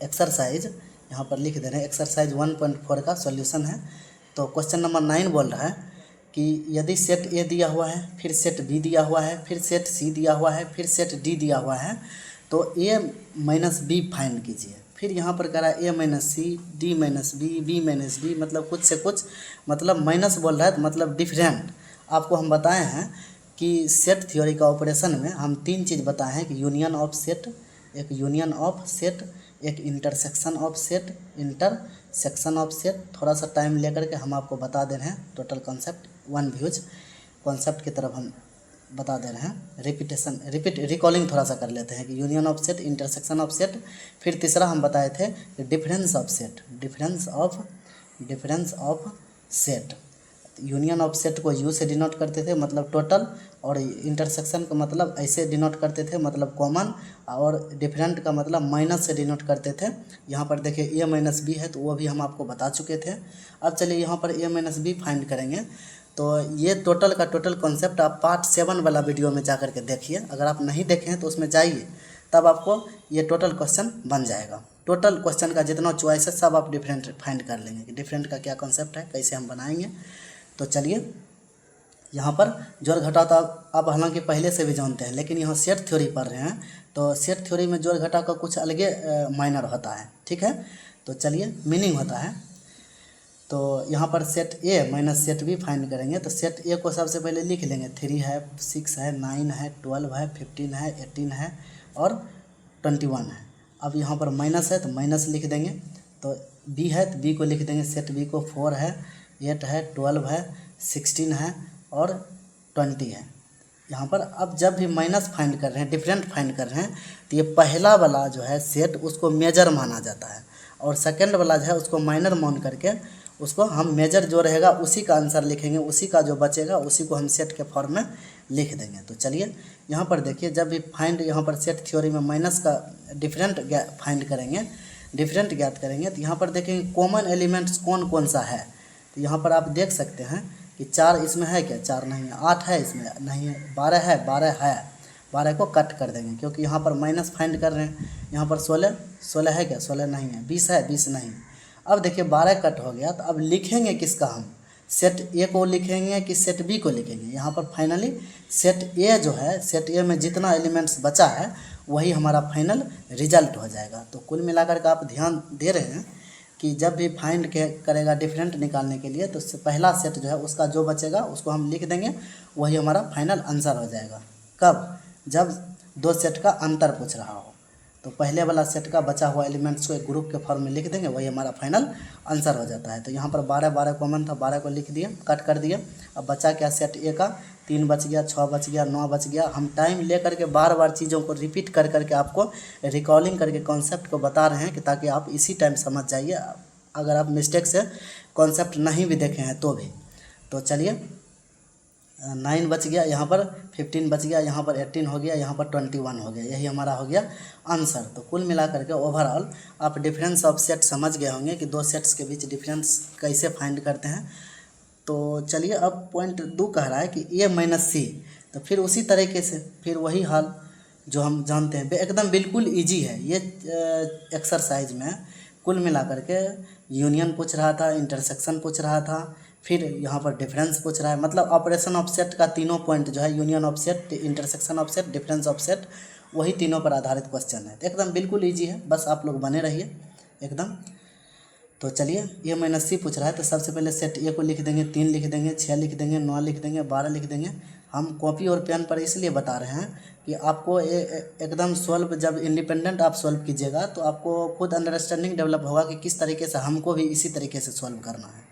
Speaker 1: एक्सरसाइज, यहाँ पर लिख दे रहे हैं एक्सरसाइज 1.4 का सॉल्यूशन है। तो क्वेश्चन नंबर 9 बोल रहा है कि यदि सेट ए दिया हुआ है, फिर सेट बी दिया हुआ है, फिर सेट सी दिया हुआ है, फिर सेट डी दिया हुआ है, तो ए माइनस बी फाइंड कीजिए। फिर यहाँ पर कह रहा है A minus C, D minus B, B minus D, मतलब कुछ से कुछ, मतलब माइनस बोल रहा है, तो मतलब डिफरेंट। आपको हम बताए हैं कि सेट थ्योरी का ऑपरेशन में हम 3 चीज़ बताए हैं कि यूनियन ऑफ सेट, एक यूनियन ऑफ सेट, एक intersection of set, intersection of set. थोड़ा सा टाइम लेकर के हम आपको बता दे रहे हैं टोटल कॉन्सेप्ट, 1 व्यूज कॉन्सेप्ट की तरफ हम बता दे रहे हैं। रिकॉलिंग थोड़ा सा कर लेते हैं कि union of set, intersection of set. फिर तीसरा हम बताए थे कि difference of set, difference of set. Union of set को यू से डिनोट करते थे, मतलब टोटल, और इंटरसेक्शन का मतलब ऐसे डिनोट करते थे, मतलब कॉमन, और डिफरेंट का मतलब माइनस से डिनोट करते थे। यहाँ पर देखिए ए माइनस बी है, तो वो भी हम आपको बता चुके थे। अब चलिए यहाँ पर ए माइनस बी फाइंड करेंगे। तो ये टोटल का टोटल कॉन्सेप्ट आप पार्ट 7 वाला वीडियो में जा करके देखिए। अगर आप नहीं देखे हैं तो उसमें जाइए, तब आपको ये टोटल क्वेश्चन बन जाएगा। टोटल क्वेश्चन का जितना चॉइस है सब आप डिफरेंट फाइंड कर लेंगे कि डिफरेंट का क्या कॉन्सेप्ट है, कैसे हम बनाएंगे। तो चलिए यहाँ पर जोड़ घटाव तो आप हालांकि पहले से भी जानते हैं, लेकिन यहाँ सेट थ्योरी पढ़ रहे हैं, तो सेट थ्योरी में जोड़ घटाव का कुछ अलगे माइनर होता है, ठीक है। तो चलिए मीनिंग होता है। तो यहाँ पर set A minus set B find करेंगे। तो सेट ए को सबसे पहले लिख लेंगे, 3 है, 6 है, 9 है, 12 है, 15 है, 18 है और 21 है। अब यहाँ पर माइनस है तो माइनस लिख देंगे। तो बी है तो बी को लिख देंगे, सेट बी को 4 है, 8 है, 12 है, 16 है और 20 है। यहाँ पर अब जब भी माइनस फाइंड कर रहे हैं, डिफरेंट फाइंड कर रहे हैं, तो ये पहला वाला जो है सेट उसको मेजर माना जाता है और सेकंड वाला जो है उसको माइनर मान करके उसको हम मेजर जो रहेगा उसी का आंसर लिखेंगे, उसी का जो बचेगा उसी को हम सेट के फॉर्म में लिख देंगे। तो चलिए यहाँ पर देखिए, जब भी फाइंड यहाँ पर सेट थ्योरी में माइनस का डिफरेंट फाइंड करेंगे, डिफरेंट ज्ञात करेंगे, तो यहाँ पर देखेंगे कॉमन एलिमेंट्स कौन कौन सा है। तो यहाँ पर आप देख सकते हैं कि 4 इसमें है क्या, 4 नहीं है, 8 है इसमें नहीं है, 12 है, 12 है, 12 को कट कर देंगे क्योंकि यहाँ पर माइनस फाइंड कर रहे हैं। यहाँ पर 16 है क्या, 16 नहीं है, 20 है, 20 नहीं। अब देखिए 12 कट हो गया, तो अब लिखेंगे किसका हम, सेट ए को लिखेंगे कि सेट बी को लिखेंगे। यहाँ पर फाइनली सेट ए जो है, सेट ए में जितना एलिमेंट्स बचा है वही हमारा फाइनल रिजल्ट हो जाएगा। तो कुल मिलाकर के आप ध्यान दे रहे हैं कि जब भी फाइंड करेगा डिफरेंट निकालने के लिए, तो पहला सेट जो है उसका जो बचेगा उसको हम लिख देंगे, वही हमारा फाइनल आंसर हो जाएगा। कब, जब दो सेट का अंतर पूछ रहा हो, तो पहले वाला सेट का बचा हुआ एलिमेंट्स को एक ग्रुप के फॉर्म में लिख देंगे, वही हमारा फाइनल आंसर हो जाता है। तो यहाँ पर 12 कॉमन था, 12 को लिख दिए, कट कर दिए। अब बचा क्या सेट ए का, 3 बच गया, 6 बच गया, 9 बच गया। हम टाइम ले करके बार बार चीज़ों को रिपीट कर करके आपको रिकॉलिंग करके कॉन्सेप्ट को बता रहे हैं कि ताकि आप इसी टाइम समझ जाइए, अगर आप मिस्टेक से कॉन्सेप्ट नहीं भी देखे हैं तो भी। तो चलिए 9 बच गया, यहाँ पर 15 बच गया, यहाँ पर 18 हो गया, यहाँ पर 21 हो गया, यही हमारा हो गया आंसर। तो कुल मिला करके ओवरऑल आप डिफरेंस ऑफ सेट समझ गए होंगे कि दो सेट्स के बीच डिफरेंस कैसे फाइंड करते हैं। तो चलिए अब पॉइंट 2 कह रहा है कि ए माइनस सी, तो फिर उसी तरीके से फिर वही हाल जो हम जानते हैं, एकदम बिल्कुल ईजी है ये एक्सरसाइज में। कुल मिला करके यूनियन पूछ रहा था, इंटरसेक्शन पूछ रहा था, फिर यहाँ पर डिफरेंस पूछ रहा है। मतलब ऑपरेशन ऑफ सेट का तीनों पॉइंट जो है, union of set, intersection of set, difference of set, वही तीनों पर आधारित क्वेश्चन है। तो एकदम बिल्कुल ईजी है, बस आप लोग बने रहिए एकदम। तो चलिए ए माइनस सी पूछ रहा है, तो सबसे पहले सेट ए को लिख देंगे, 3 लिख देंगे, 6 लिख देंगे, 9 लिख देंगे, 12 लिख देंगे। हम कॉपी और पेन पर इसलिए बता रहे हैं कि आपको एकदम सॉल्व, जब इंडिपेंडेंट आप सॉल्व कीजिएगा तो आपको खुद अंडरस्टैंडिंग डेवलप होगा कि किस तरीके से हमको भी इसी तरीके से सॉल्व करना है।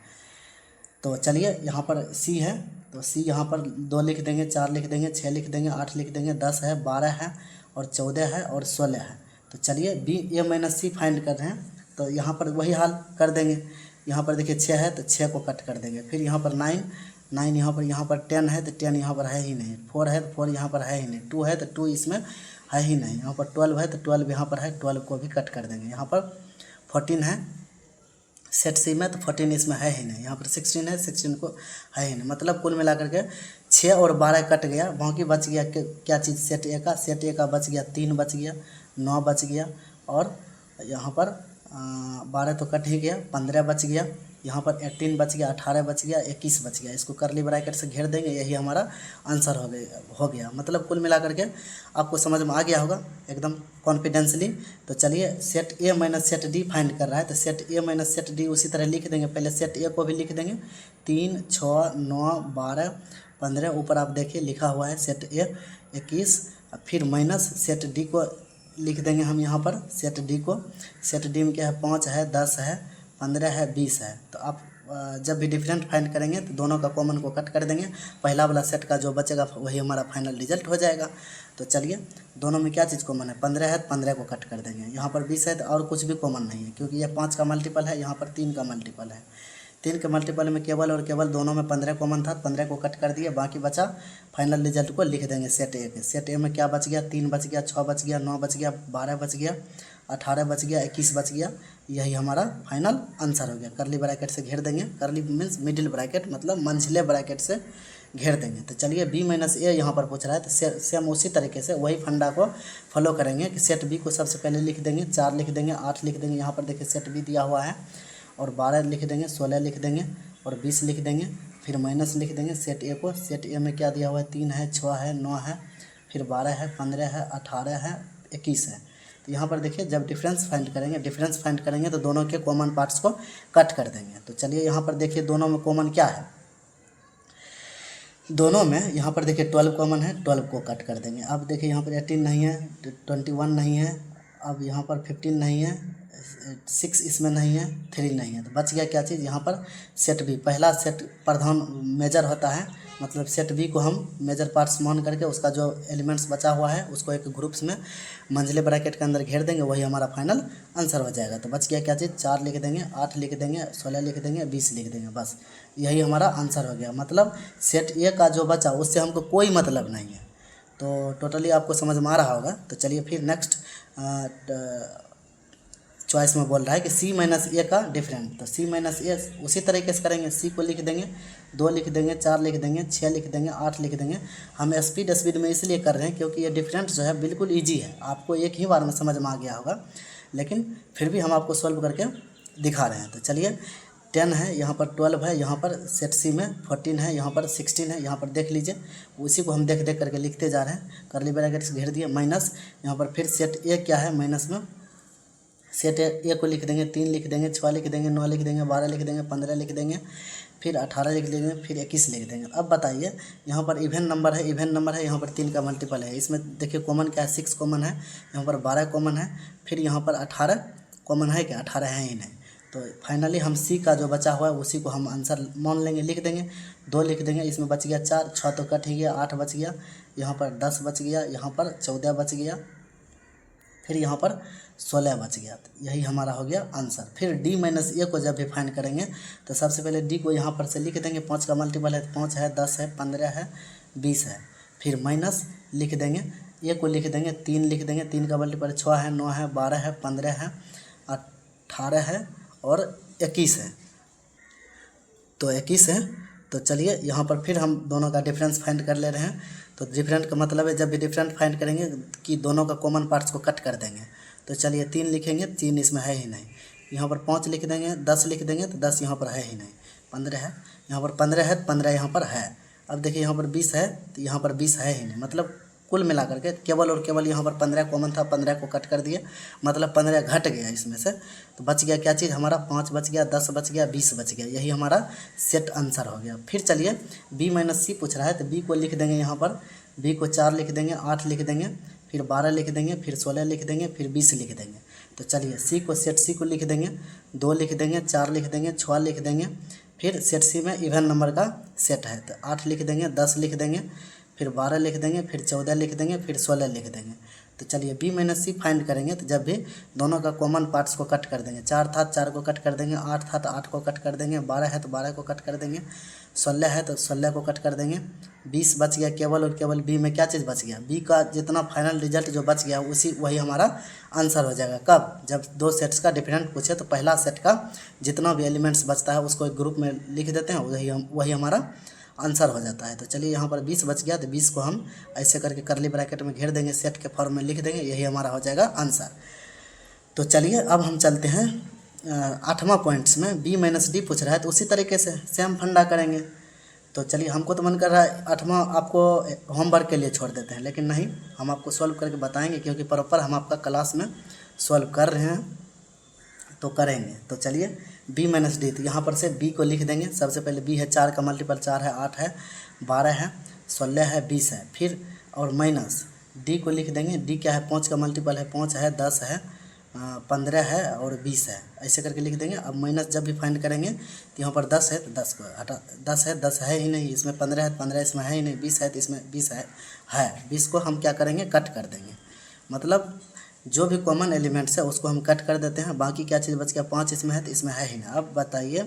Speaker 1: तो चलिए यहाँ पर सी है, तो सी यहाँ पर 2 लिख देंगे, 4 लिख देंगे, 6 लिख देंगे, 8 लिख देंगे, 10 है, 12 है और 14 है और 16 है। तो चलिए बी ए माइनस सी फाइंड कर रहे हैं, तो यहाँ पर वही हाल कर देंगे। यहाँ पर देखिए 6 है तो 6 को कट कर देंगे, फिर यहाँ पर 9 यहाँ पर 10 है तो 10 यहाँ पर है ही नहीं, 4 है तो 4 यहाँ पर है ही नहीं, 2 है तो 2 इसमें है ही नहीं, यहाँ पर 12 है तो 12 यहाँ पर है, 12 को भी कट कर देंगे। यहाँ पर 14 है सेट सी में, तो 14 इसमें है ही नहीं, यहाँ पर 16 है, 16 को है ही नहीं। मतलब कुल मिलाकर के 6 और 12 कट गया, बाकी बच गया क्या चीज़, सेट ए का। सेट ए का बच गया 3 बच गया, 9 बच गया और यहाँ पर 12 तो कट ही गया, 15 बच गया, यहाँ पर 18 बच गया, 18 बच गया, 21 बच गया। इसको करली ब्रैकेट से घेर देंगे, यही हमारा आंसर हो गया। मतलब कुल मिला करके आपको समझ में आ गया होगा एकदम कॉन्फिडेंसली। तो चलिए set A minus set D find कर रहा है, तो set A minus set D उसी तरह लिख देंगे। पहले सेट ए को भी लिख देंगे, 3, 6, 9, 12, 15, ऊपर आप देखिए लिखा हुआ है सेट ए 21, फिर माइनस सेट डी को लिख देंगे हम यहाँ पर, सेट डी को। सेट डी में क्या है, 5 है, 10 है, 15 है, 20 है। तो आप जब भी डिफरेंट फाइंड करेंगे तो दोनों का कॉमन को कट कर देंगे, पहला वाला सेट का जो बचेगा वही हमारा फाइनल रिजल्ट हो जाएगा। तो चलिए दोनों में क्या चीज़ कॉमन है, 15 है तो 15 को कट कर देंगे, यहाँ पर 20 है तो और कुछ भी कॉमन नहीं है क्योंकि यह 5 का मल्टीपल है, यहाँ पर 3 का मल्टीपल है। 3 के मल्टीपल में केवल और केवल दोनों में 15 कॉमन था, 15 को कट कर दिए, बाकी बचा फाइनल रिजल्ट को लिख देंगे सेट ए के। सेट ए में क्या बच गया, 3 बच गया, 6 बच गया, 9 बच गया, 12 बच गया, 18 बच गया, 21 बच गया, यही हमारा फाइनल आंसर हो गया। करली ब्रैकेट से घेर देंगे, करली मीन्स मिडिल ब्रैकेट, मतलब मंझले ब्रैकेट से घेर देंगे। तो चलिए बी माइनस ए यहाँ पर पूछ रहा है, तो सेम उसी तरीके से वही फंडा को फॉलो करेंगे कि सेट बी को सबसे पहले लिख देंगे, 4 लिख देंगे, 8 लिख देंगे, यहाँ पर देखिए सेट बी दिया हुआ है, और 12 लिख देंगे, 16 लिख देंगे और 20 लिख देंगे, फिर माइनस लिख देंगे सेट ए को। सेट ए में क्या दिया हुआ है, 3 है, 6 है, 9 है, फिर 12 है, 15 है, 18 है, 21 है। तो यहाँ पर देखिए जब डिफरेंस फाइंड करेंगे तो दोनों के कॉमन पार्ट्स को कट कर देंगे। तो चलिए यहाँ पर देखिए दोनों में कॉमन क्या है, दोनों में यहाँ पर देखिए 12 कॉमन है, 12 को कट कर देंगे। अब देखिए यहाँ पर 18 नहीं है, 21 नहीं है, अब यहाँ पर 15 नहीं है, 6 इसमें नहीं है, 3 नहीं है, तो बच गया क्या चीज़, यहाँ पर सेट बी। पहला सेट प्रधान मेजर होता है, मतलब सेट बी को हम मेजर पार्ट्स मान करके उसका जो एलिमेंट्स बचा हुआ है उसको एक ग्रुप्स में मंझले ब्रैकेट के अंदर घेर देंगे, वही हमारा फाइनल आंसर हो जाएगा। तो बच गया क्या चीज़, 4 लिख देंगे, 8 लिख देंगे, 16 लिख देंगे, 20 लिख देंगे, बस यही हमारा आंसर हो गया। मतलब सेट ए का जो बचा उससे हमको कोई मतलब नहीं है। तो टोटली आपको समझ में आ रहा होगा। तो चलिए फिर नेक्स्ट चॉइस में बोल रहा है कि सी माइनस ए का डिफरेंट। तो सी माइनस ए उसी तरीके से करेंगे, सी को लिख देंगे, 2 लिख देंगे, 4 लिख देंगे, 6 लिख देंगे, 8 लिख देंगे। हम स्पीड में इसलिए कर रहे हैं क्योंकि ये डिफरेंट जो है बिल्कुल ईजी है, आपको एक ही बार में समझ में आ गया होगा, लेकिन फिर भी हम आपको सॉल्व करके दिखा रहे हैं। तो चलिए 10 है, यहाँ पर 12 है, यहाँ पर सेट सी में 14 है, यहाँ पर 16 है, यहाँ पर देख लीजिए, उसी को हम देख देख करके लिखते जा रहे हैं। कर्ली ब्रैकेट से घेर दिए, माइनस यहाँ पर फिर सेट ए क्या है, माइनस में सेट ए को लिख देंगे, 3 लिख देंगे, 6 लिख देंगे, 9 लिख देंगे, 12 लिख देंगे, 15 लिख देंगे, फिर 18 लिख देंगे, फिर 21 लिख देंगे। अब बताइए यहाँ पर इवन नंबर है, यहाँ पर 3 का मल्टीपल है, इसमें देखिए कॉमन क्या है, 6 कॉमन है, यहाँ पर 12 कॉमन है, फिर यहाँ पर 18 कॉमन है क्या, 18 है ही नहीं। तो फाइनली हम सी का जो बचा हुआ है उसी को हम आंसर मान लेंगे, लिख देंगे, 2 लिख देंगे, इसमें बच गया 4, 6 तो कट ही गया, 8 बच गया, यहाँ पर 10 बच गया, यहाँ पर 14 बच गया, फिर यहाँ पर 16 बच गया। तो यही हमारा हो गया आंसर। फिर डी माइनस ए को जब भी फाइंड करेंगे तो सबसे पहले डी को यहाँ पर से लिख देंगे, 5 का मल्टीपल है, 5 है, 10 है, 15 है, 20 है, फिर माइनस लिख देंगे, ए को लिख देंगे, 3 लिख देंगे, 3 का मल्टीपल 6 है, 9 है, 12 है, 15 है, 18 है और 21 है, तो 21 है। तो चलिए यहाँ पर फिर हम दोनों का डिफरेंस फाइंड कर ले रहे हैं। तो डिफरेंट का मतलब है जब भी डिफरेंट फाइंड करेंगे कि दोनों का कॉमन पार्ट्स को कट कर देंगे। तो चलिए 3 लिखेंगे, 3 इसमें है ही नहीं, यहाँ पर 5 लिख देंगे, 10 लिख देंगे, तो 10 यहाँ पर है ही नहीं, 15 है, यहाँ पर 15 है, 15 यहाँ पर है। अब देखिए यहाँ पर 20 है, तो यहाँ पर 20 है ही नहीं, मतलब कुल मिला करके केवल और केवल यहाँ पर 15 कॉमन था, 15 को कट कर दिए, मतलब 15 घट गया इसमें से। तो बच गया क्या चीज़ हमारा, 5 बच गया, 10 बच गया, 20 बच गया, यही हमारा सेट आंसर हो गया। फिर चलिए बी माइनस सी पूछ रहा है, तो बी को लिख देंगे, यहाँ पर बी को 4 लिख देंगे, 8 लिख देंगे, फिर 12 लिख देंगे, फिर 16 लिख देंगे, फिर 20 लिख देंगे। तो चलिए सी को सेट सी को लिख देंगे, 2 लिख देंगे, 4 लिख देंगे, 6 लिख देंगे, फिर सेट सी में इवन नंबर का सेट है, तो 8 लिख देंगे, 10 लिख देंगे, फिर 12 लिख देंगे, फिर 14 लिख देंगे, फिर 16 लिख देंगे। तो चलिए बी माइनस सी फाइंड करेंगे, तो जब भी दोनों का कॉमन पार्ट्स को कट कर देंगे, 4 था 4 को कट कर देंगे, 8 था तो 8 को कट कर देंगे, 12 है तो 12 को कट कर देंगे, 16 है तो 16 को कट कर देंगे, 20 बच गया केवल और केवल बी में क्या चीज़ बच गया, बी का जितना फाइनल रिजल्ट जो बच गया वही हमारा आंसर हो जाएगा। कब, जब 2 सेट्स का डिफरेंट पूछे तो पहला सेट का जितना भी एलिमेंट्स बचता है उसको एक ग्रुप में लिख देते हैं, वही हमारा आंसर हो जाता है। तो चलिए यहाँ पर 20 बच गया, तो 20 को हम ऐसे करके कर्ली ब्रैकेट में घेर देंगे, सेट के फॉर्म में लिख देंगे, यही हमारा हो जाएगा आंसर। तो चलिए अब हम चलते हैं 8वां पॉइंट्स में, बी माइनस डी पूछ रहा है, तो उसी तरीके से सेम फंडा करेंगे। तो चलिए हमको तो मन कर रहा है 8वां आपको होमवर्क के लिए छोड़ देते हैं, लेकिन नहीं, हम आपको सॉल्व करके बताएंगे क्योंकि प्रॉपर हम आपका क्लास में सॉल्व कर रहे हैं तो करेंगे। तो चलिए बी माइनस डी, तो यहाँ पर से बी को लिख देंगे। सबसे पहले बी है, 4 का मल्टीपल 4 है, 8 है, 12 है, 16 है, 20 है, फिर और माइनस डी को लिख देंगे। डी क्या है, 5 का मल्टीपल है, 5 है, 10 है, 15 है और 20 है, ऐसे करके लिख देंगे। अब माइनस जब भी फाइंड करेंगे तो यहाँ पर 10 है तो 10 को हटा, 10 है ही नहीं, इसमें 15 है, 15 इसमें है ही नहीं, 20 है तो इसमें 20 है, 20 को हम क्या करेंगे, कट कर देंगे। मतलब जो भी कॉमन एलिमेंट्स है उसको हम कट कर देते हैं, बाकी क्या चीज़ बच गया, 5 इसमें है तो इसमें है ही नहीं। अब बताइए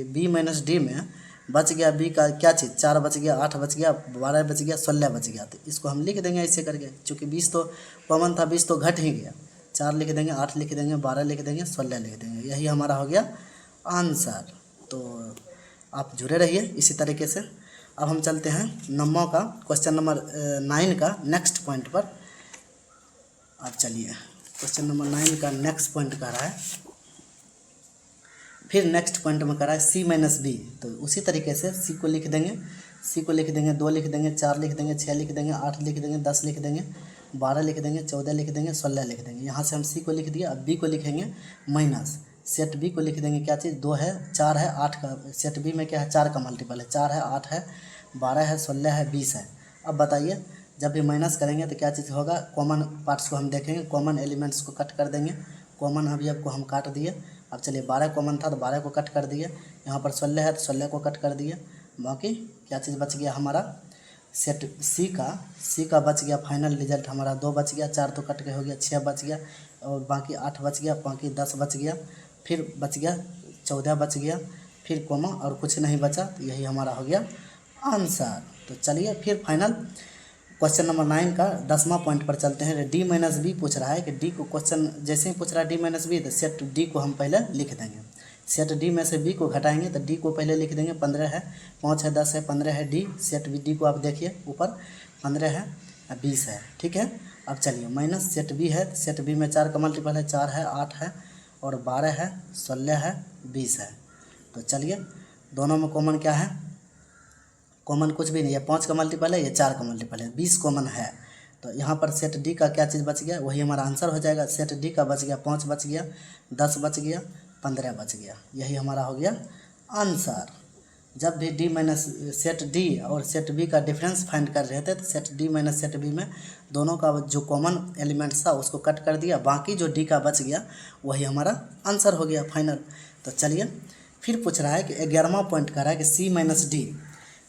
Speaker 1: बी माइनस डी में बच गया बी का क्या चीज़, 4 बच गया, 8 बच गया, 12 बच गया, 16 बच गया, तो इसको हम लिख देंगे ऐसे करके, चूँकि 20 तो कॉमन था, 20 तो घट ही गया, 4 लिख देंगे, 8 लिख देंगे, 12 लिख देंगे, 16 लिख देंगे, यही हमारा हो गया आंसर। तो आप जुड़े रहिए इसी तरीके से। अब हम चलते हैं 9वां का क्वेश्चन नंबर 9 का नेक्स्ट पॉइंट पर। अब चलिए क्वेश्चन नंबर 9 का नेक्स्ट पॉइंट कह रहा है, फिर नेक्स्ट पॉइंट में कह रहा है सी माइनस बी। तो उसी तरीके से सी को लिख देंगे, 2 लिख देंगे, 4 लिख देंगे, 6 लिख देंगे, 8 लिख देंगे, 10 लिख देंगे, 12 लिख देंगे, 14 लिख देंगे, 16 लिख देंगे। यहाँ से हम सी को लिख दिए। अब बी को लिखेंगे माइनस, सेट बी को लिख देंगे क्या चीज़, 2 है 4 है 8 का, सेट बी में क्या है 4 का मल्टीपल है, 4 है 8 है 12 है 16 है 20 है। अब बताइए जब भी माइनस करेंगे तो क्या चीज़ होगा, कॉमन पार्ट्स को हम देखेंगे, कॉमन एलिमेंट्स को कट कर देंगे। कॉमन अभी आपको हम काट दिए। अब चलिए 12 कॉमन था तो 12 को कट कर दिए, यहाँ पर 16 है तो 16 को कट कर दिए। बाकी क्या चीज़ बच गया हमारा, सेट सी का बच गया। फाइनल रिजल्ट हमारा 2 बच गया, 4 तो कट के हो गया, 6 बच गया और बाकी 8 बच गया, बाकी 10 बच गया, फिर बच गया 14 बच गया, फिर कोमा और कुछ नहीं बचा। तो यही हमारा हो गया आंसर। तो चलिए फिर फाइनल क्वेश्चन नंबर 9 का 10वां पॉइंट पर चलते हैं। डी माइनस बी पूछ रहा है कि डी को, क्वेश्चन जैसे ही पूछ रहा है डी माइनस बी तो सेट डी को हम पहले लिख देंगे। सेट डी में से बी को घटाएंगे तो डी को पहले लिख देंगे। 15 है, 5 है, 10 है, 15 है डी। सेट डी को आप देखिए ऊपर 15 है 20 है, ठीक है। अब चलिए माइनस सेट बी है, सेट बी में 4 का मल्टीपल है, 4 है 8 है और 12 है 16 है 20 है। तो चलिए दोनों में कॉमन क्या है, कॉमन कुछ भी नहीं है, 5 का मल्टीपल है, ये 4 का मल्टीपल है, 20 कॉमन है। तो यहाँ पर सेट डी का क्या चीज़ बच गया, वही हमारा आंसर हो जाएगा। सेट डी का बच गया 5 बच गया, 10 बच गया, 15 बच गया, यही हमारा हो गया आंसर। जब भी डी माइनस सेट डी और सेट बी का डिफरेंस फाइंड कर रहे थे तो set D minus set B में दोनों का जो कॉमन एलिमेंट्स था उसको कट कर दिया, बाकी जो डी का बच गया वही हमारा आंसर हो गया फाइनल। तो चलिए फिर पूछ रहा है कि 11वां पॉइंट कर रहा है कि सी माइनस डी।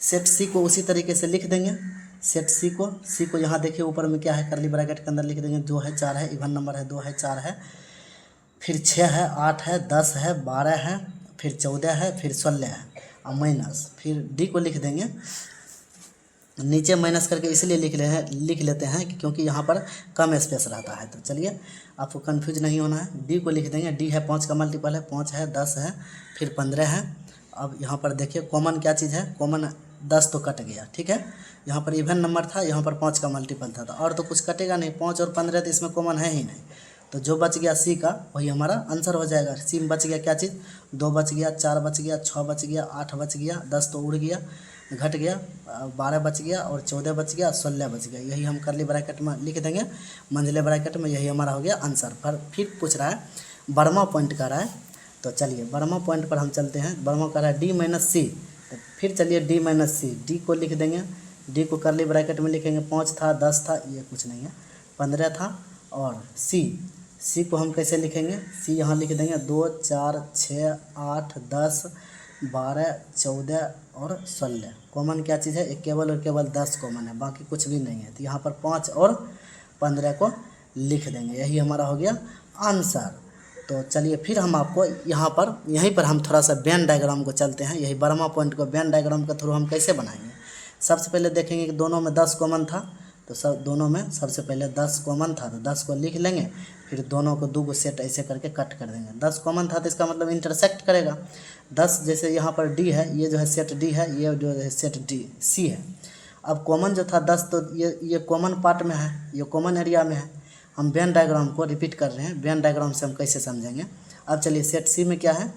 Speaker 1: सेट सी को उसी तरीके से लिख देंगे। सेट सी को यहाँ देखिए ऊपर में क्या है, करली ब्रैकेट के अंदर लिख देंगे। 2 है 4 है, इवन नंबर है, 2 है 4 है, फिर 6 है 8 है 10 है 12 है, फिर 14 है, फिर 16 है और माइनस, फिर डी को लिख देंगे। नीचे माइनस करके इसलिए लिख लेते हैं कि क्योंकि यहाँ पर कम स्पेस रहता है। तो चलिए आपको कंफ्यूज नहीं होना है। डी को लिख देंगे। डी है 5 का मल्टीपल है, 5 है 10 है, फिर 15 है। अब यहाँ पर देखिए कॉमन क्या चीज़ है, कॉमन 10 तो कट गया, ठीक है। यहाँ पर इवन नंबर था, यहाँ पर 5 का मल्टीपल था, तो और तो कुछ कटेगा नहीं। 5 और 15 तो इसमें कॉमन है ही नहीं। तो जो बच गया सी का वही हमारा आंसर हो जाएगा। सी में बच गया क्या चीज़, 2 बच गया, 4 बच गया, 6 बच गया, 8 बच गया, 10 तो उड़ गया घट गया, 12 बच गया और 14 बच गया, 16 बच गया। यही हम करली ब्रैकेट में लिख देंगे, मंझले ब्रैकेट में, यही हमारा हो गया आंसर। फिर पूछ रहा है 12वां पॉइंट का रहा है। तो चलिए 12वां पॉइंट पर हम चलते हैं। 12वां का रहा है डी माइनस सी। तो फिर चलिए डी माइनस सी, डी को लिख देंगे। डी को करली ब्रैकेट में लिखेंगे। 5 था 10 था, ये कुछ नहीं है, 15 था। और सी को हम कैसे लिखेंगे, सी यहाँ लिख देंगे 2 4 6 8 10 12 14 और 16। कॉमन क्या चीज़ है, एक केवल और केवल 10 कॉमन है, बाकी कुछ भी नहीं है। तो यहाँ पर 5 और 15 को लिख देंगे, यही हमारा हो गया आंसर। तो चलिए फिर हम आपको यहीं पर हम थोड़ा सा वेन डायग्राम को चलते हैं। यही 12वां पॉइंट को वेन डायग्राम के थ्रू हम कैसे बनाएंगे। सबसे पहले देखेंगे कि दोनों में 10 कॉमन था, तो दोनों में सबसे पहले 10 कॉमन था, तो 10 को लिख लेंगे। फिर दोनों को 2 सेट ऐसे करके कट कर देंगे। 10 कॉमन था तो इसका मतलब इंटरसेक्ट करेगा। 10 जैसे यहाँ पर डी है, ये जो है सेट डी है, ये जो है सेट डी सी है। अब कॉमन जो था 10, तो ये कॉमन पार्ट में है, ये कॉमन एरिया में है। हम वेन डायग्राम को रिपीट कर रहे हैं। वेन डायग्राम से हम कैसे समझेंगे। अब चलिए सेट सी में क्या है,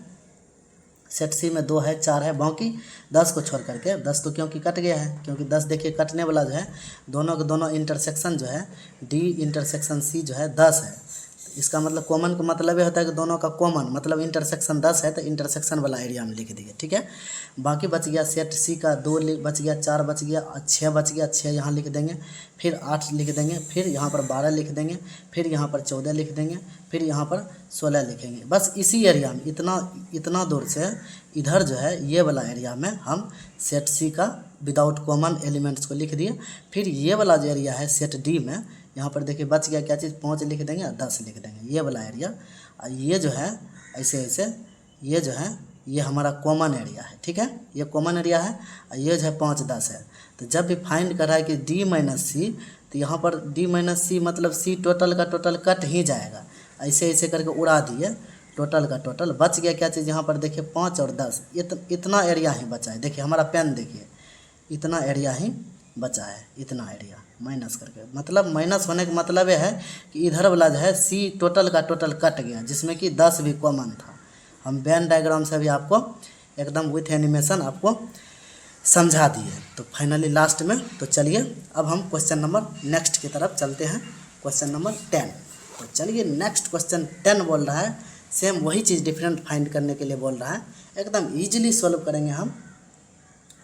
Speaker 1: सेट सी में 2 है 4 है, बाकी 10 को छोड़ करके, 10 तो क्योंकि कट गया है, क्योंकि 10 देखिए कटने वाला जो है, दोनों के दोनों इंटरसेक्शन जो है डी इंटरसेक्शन सी जो है 10 है। इसका मतलब कॉमन का मतलब ये होता है कि दोनों का कॉमन मतलब इंटरसेक्शन 10 है, तो इंटरसेक्शन वाला एरिया में लिख दिए, ठीक है। बाकी बच गया सेट सी का 2 बच गया, 4 बच गया, 6 बच गया, 6 यहाँ लिख देंगे, फिर 8 लिख देंगे, फिर यहाँ पर 12 लिख देंगे, फिर यहाँ पर 14 लिख देंगे, फिर यहाँ पर 16 लिखेंगे। बस इसी एरिया में इतना दूर से इधर जो है ये वाला एरिया में हम सेट सी का विदाउट कॉमन एलिमेंट्स को लिख दिए। फिर ये वाला जो एरिया है सेट डी में, यहाँ पर देखिए बच गया क्या चीज़, 5 लिख देंगे और 10 लिख देंगे, ये वाला एरिया। और ये जो है ऐसे ये जो है ये हमारा कॉमन एरिया है, ठीक है, ये कॉमन एरिया है। और ये जो है 5 10 है। तो जब भी फाइंड कर रहा है कि डी माइनस सी, तो यहाँ पर डी माइनस सी मतलब सी टोटल का टोटल कट ही जाएगा। ऐसे करके उड़ा दिए, टोटल का टोटल बच गया क्या चीज़, यहाँ पर देखिए 5 और 10, इतना एरिया ही बचा है। देखिए हमारा पेन देखिए, इतना एरिया ही बचा है, इतना एरिया माइनस करके, मतलब माइनस होने का मतलब यह है कि इधर वाला जो है सी टोटल का टोटल कट गया, जिसमें कि 10 भी कॉमन था। हम वेन डायग्राम से भी आपको एकदम विथ एनिमेशन आपको समझा दिए। तो फाइनली लास्ट में तो चलिए अब हम क्वेश्चन नंबर नेक्स्ट की तरफ चलते हैं, क्वेश्चन नंबर 10। तो चलिए नेक्स्ट क्वेश्चन 10 बोल रहा है सेम वही चीज़ डिफरेंट फाइंड करने के लिए बोल रहा है, एकदम ईजिली सॉल्व करेंगे हम।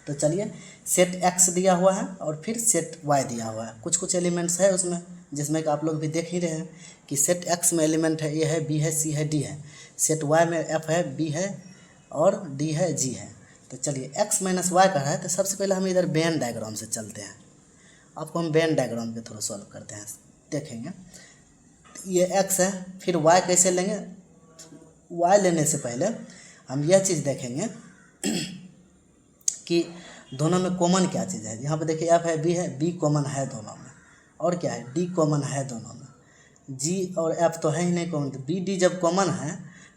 Speaker 1: तो चलिए सेट एक्स दिया हुआ है और फिर सेट वाई दिया हुआ है, कुछ कुछ एलिमेंट्स है उसमें जिसमें कि आप लोग भी देख ही रहे हैं कि सेट एक्स में एलिमेंट है ए है बी है सी है डी है, सेट वाई में एफ है बी है और डी है जी है। तो चलिए एक्स माइनस वाई का है तो सबसे पहले हम इधर वेन डायग्राम से चलते हैं, आपको हम वेन डायग्राम के थ्रू सॉल्व करते हैं, देखेंगे। तो ये एक्स है, फिर वाई कैसे लेंगे, वाई लेने से पहले हम यह चीज़ देखेंगे कि दोनों में कॉमन क्या चीज़ है। यहाँ पे देखिए एफ है बी कॉमन है दोनों में, और क्या है डी कॉमन है दोनों में, जी और एफ तो है ही नहीं कॉमन। तो बी डी जब कॉमन है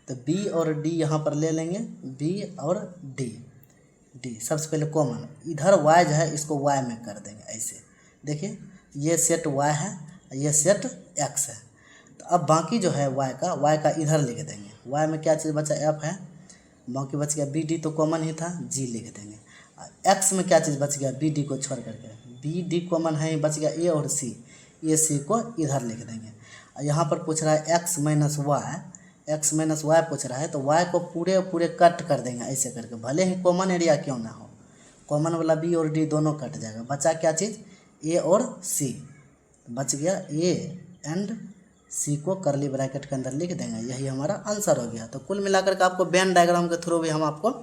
Speaker 1: तो बी और डी यहाँ पर ले लेंगे, बी और डी सबसे पहले कॉमन, इधर वाई जो है इसको वाई में कर देंगे ऐसे। देखिए ये सेट वाई है, ये सेट एक्स है। तो अब बाकी जो है वाई का इधर लिख देंगे, वाई में क्या चीज़ बचा एफ है, बाकी बच गया बी डी तो कॉमन ही था, जी लिख देंगे। एक्स में क्या चीज़ बच गया, बी डी को छोड़ करके, बी डी कॉमन है, बच गया ए और सी, ए सी को इधर लिख देंगे। यहाँ पर पूछ रहा है एक्स माइनस वाई पूछ रहा है, तो वाई को पूरे कट कर देंगे ऐसे करके, भले ही कॉमन एरिया क्यों ना हो, कॉमन वाला बी और डी दोनों कट जाएगा, बचा क्या चीज़ ए और सी, बच गया ए एंड सी को करली ब्रैकेट के अंदर लिख देंगे, यही हमारा आंसर हो गया। तो कुल मिलाकर के आपको वेन डायग्राम के थ्रू भी हम आपको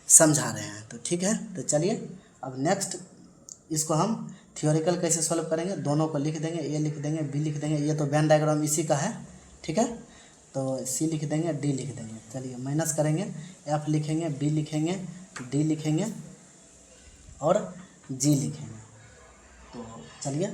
Speaker 1: समझा रहे हैं। तो ठीक है, तो चलिए अब नेक्स्ट इसको हम थियोरिकल कैसे सॉल्व करेंगे, दोनों को लिख देंगे, ए लिख देंगे बी लिख देंगे, ये तो वेन डायग्राम इसी का है, ठीक है। तो सी लिख देंगे डी लिख देंगे, चलिए माइनस करेंगे, एफ लिखेंगे बी लिखेंगे डी लिखेंगे और जी लिखेंगे। तो चलिए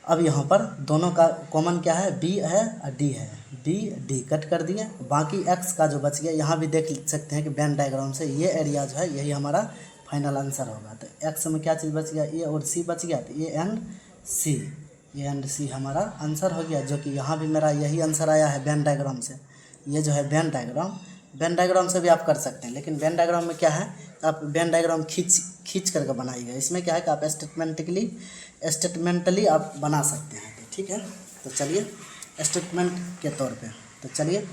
Speaker 1: अब यहाँ पर दोनों का कॉमन क्या है, बी है और डी है, बी डी कट कर दिए, बाकी एक्स का जो बच गया यहाँ भी देख सकते हैं कि वेन डायग्राम से ये एरिया जो है यही हमारा फाइनल आंसर होगा। तो एक्स में क्या चीज़ बच गया, ए और सी बच गया, तो ए एंड सी हमारा आंसर हो गया, जो कि यहाँ भी मेरा यही आंसर आया है वेन डायग्राम से। ये जो है वेन डायग्राम से भी आप कर सकते हैं, लेकिन वेन डायग्राम में क्या है, आप वेन डायग्राम खींच करके बनाइएगा, इसमें क्या है कि आप स्टेटमेंटली आप बना सकते हैं। तो ठीक है, तो चलिए स्टेटमेंट के तौर पे, तो चलिए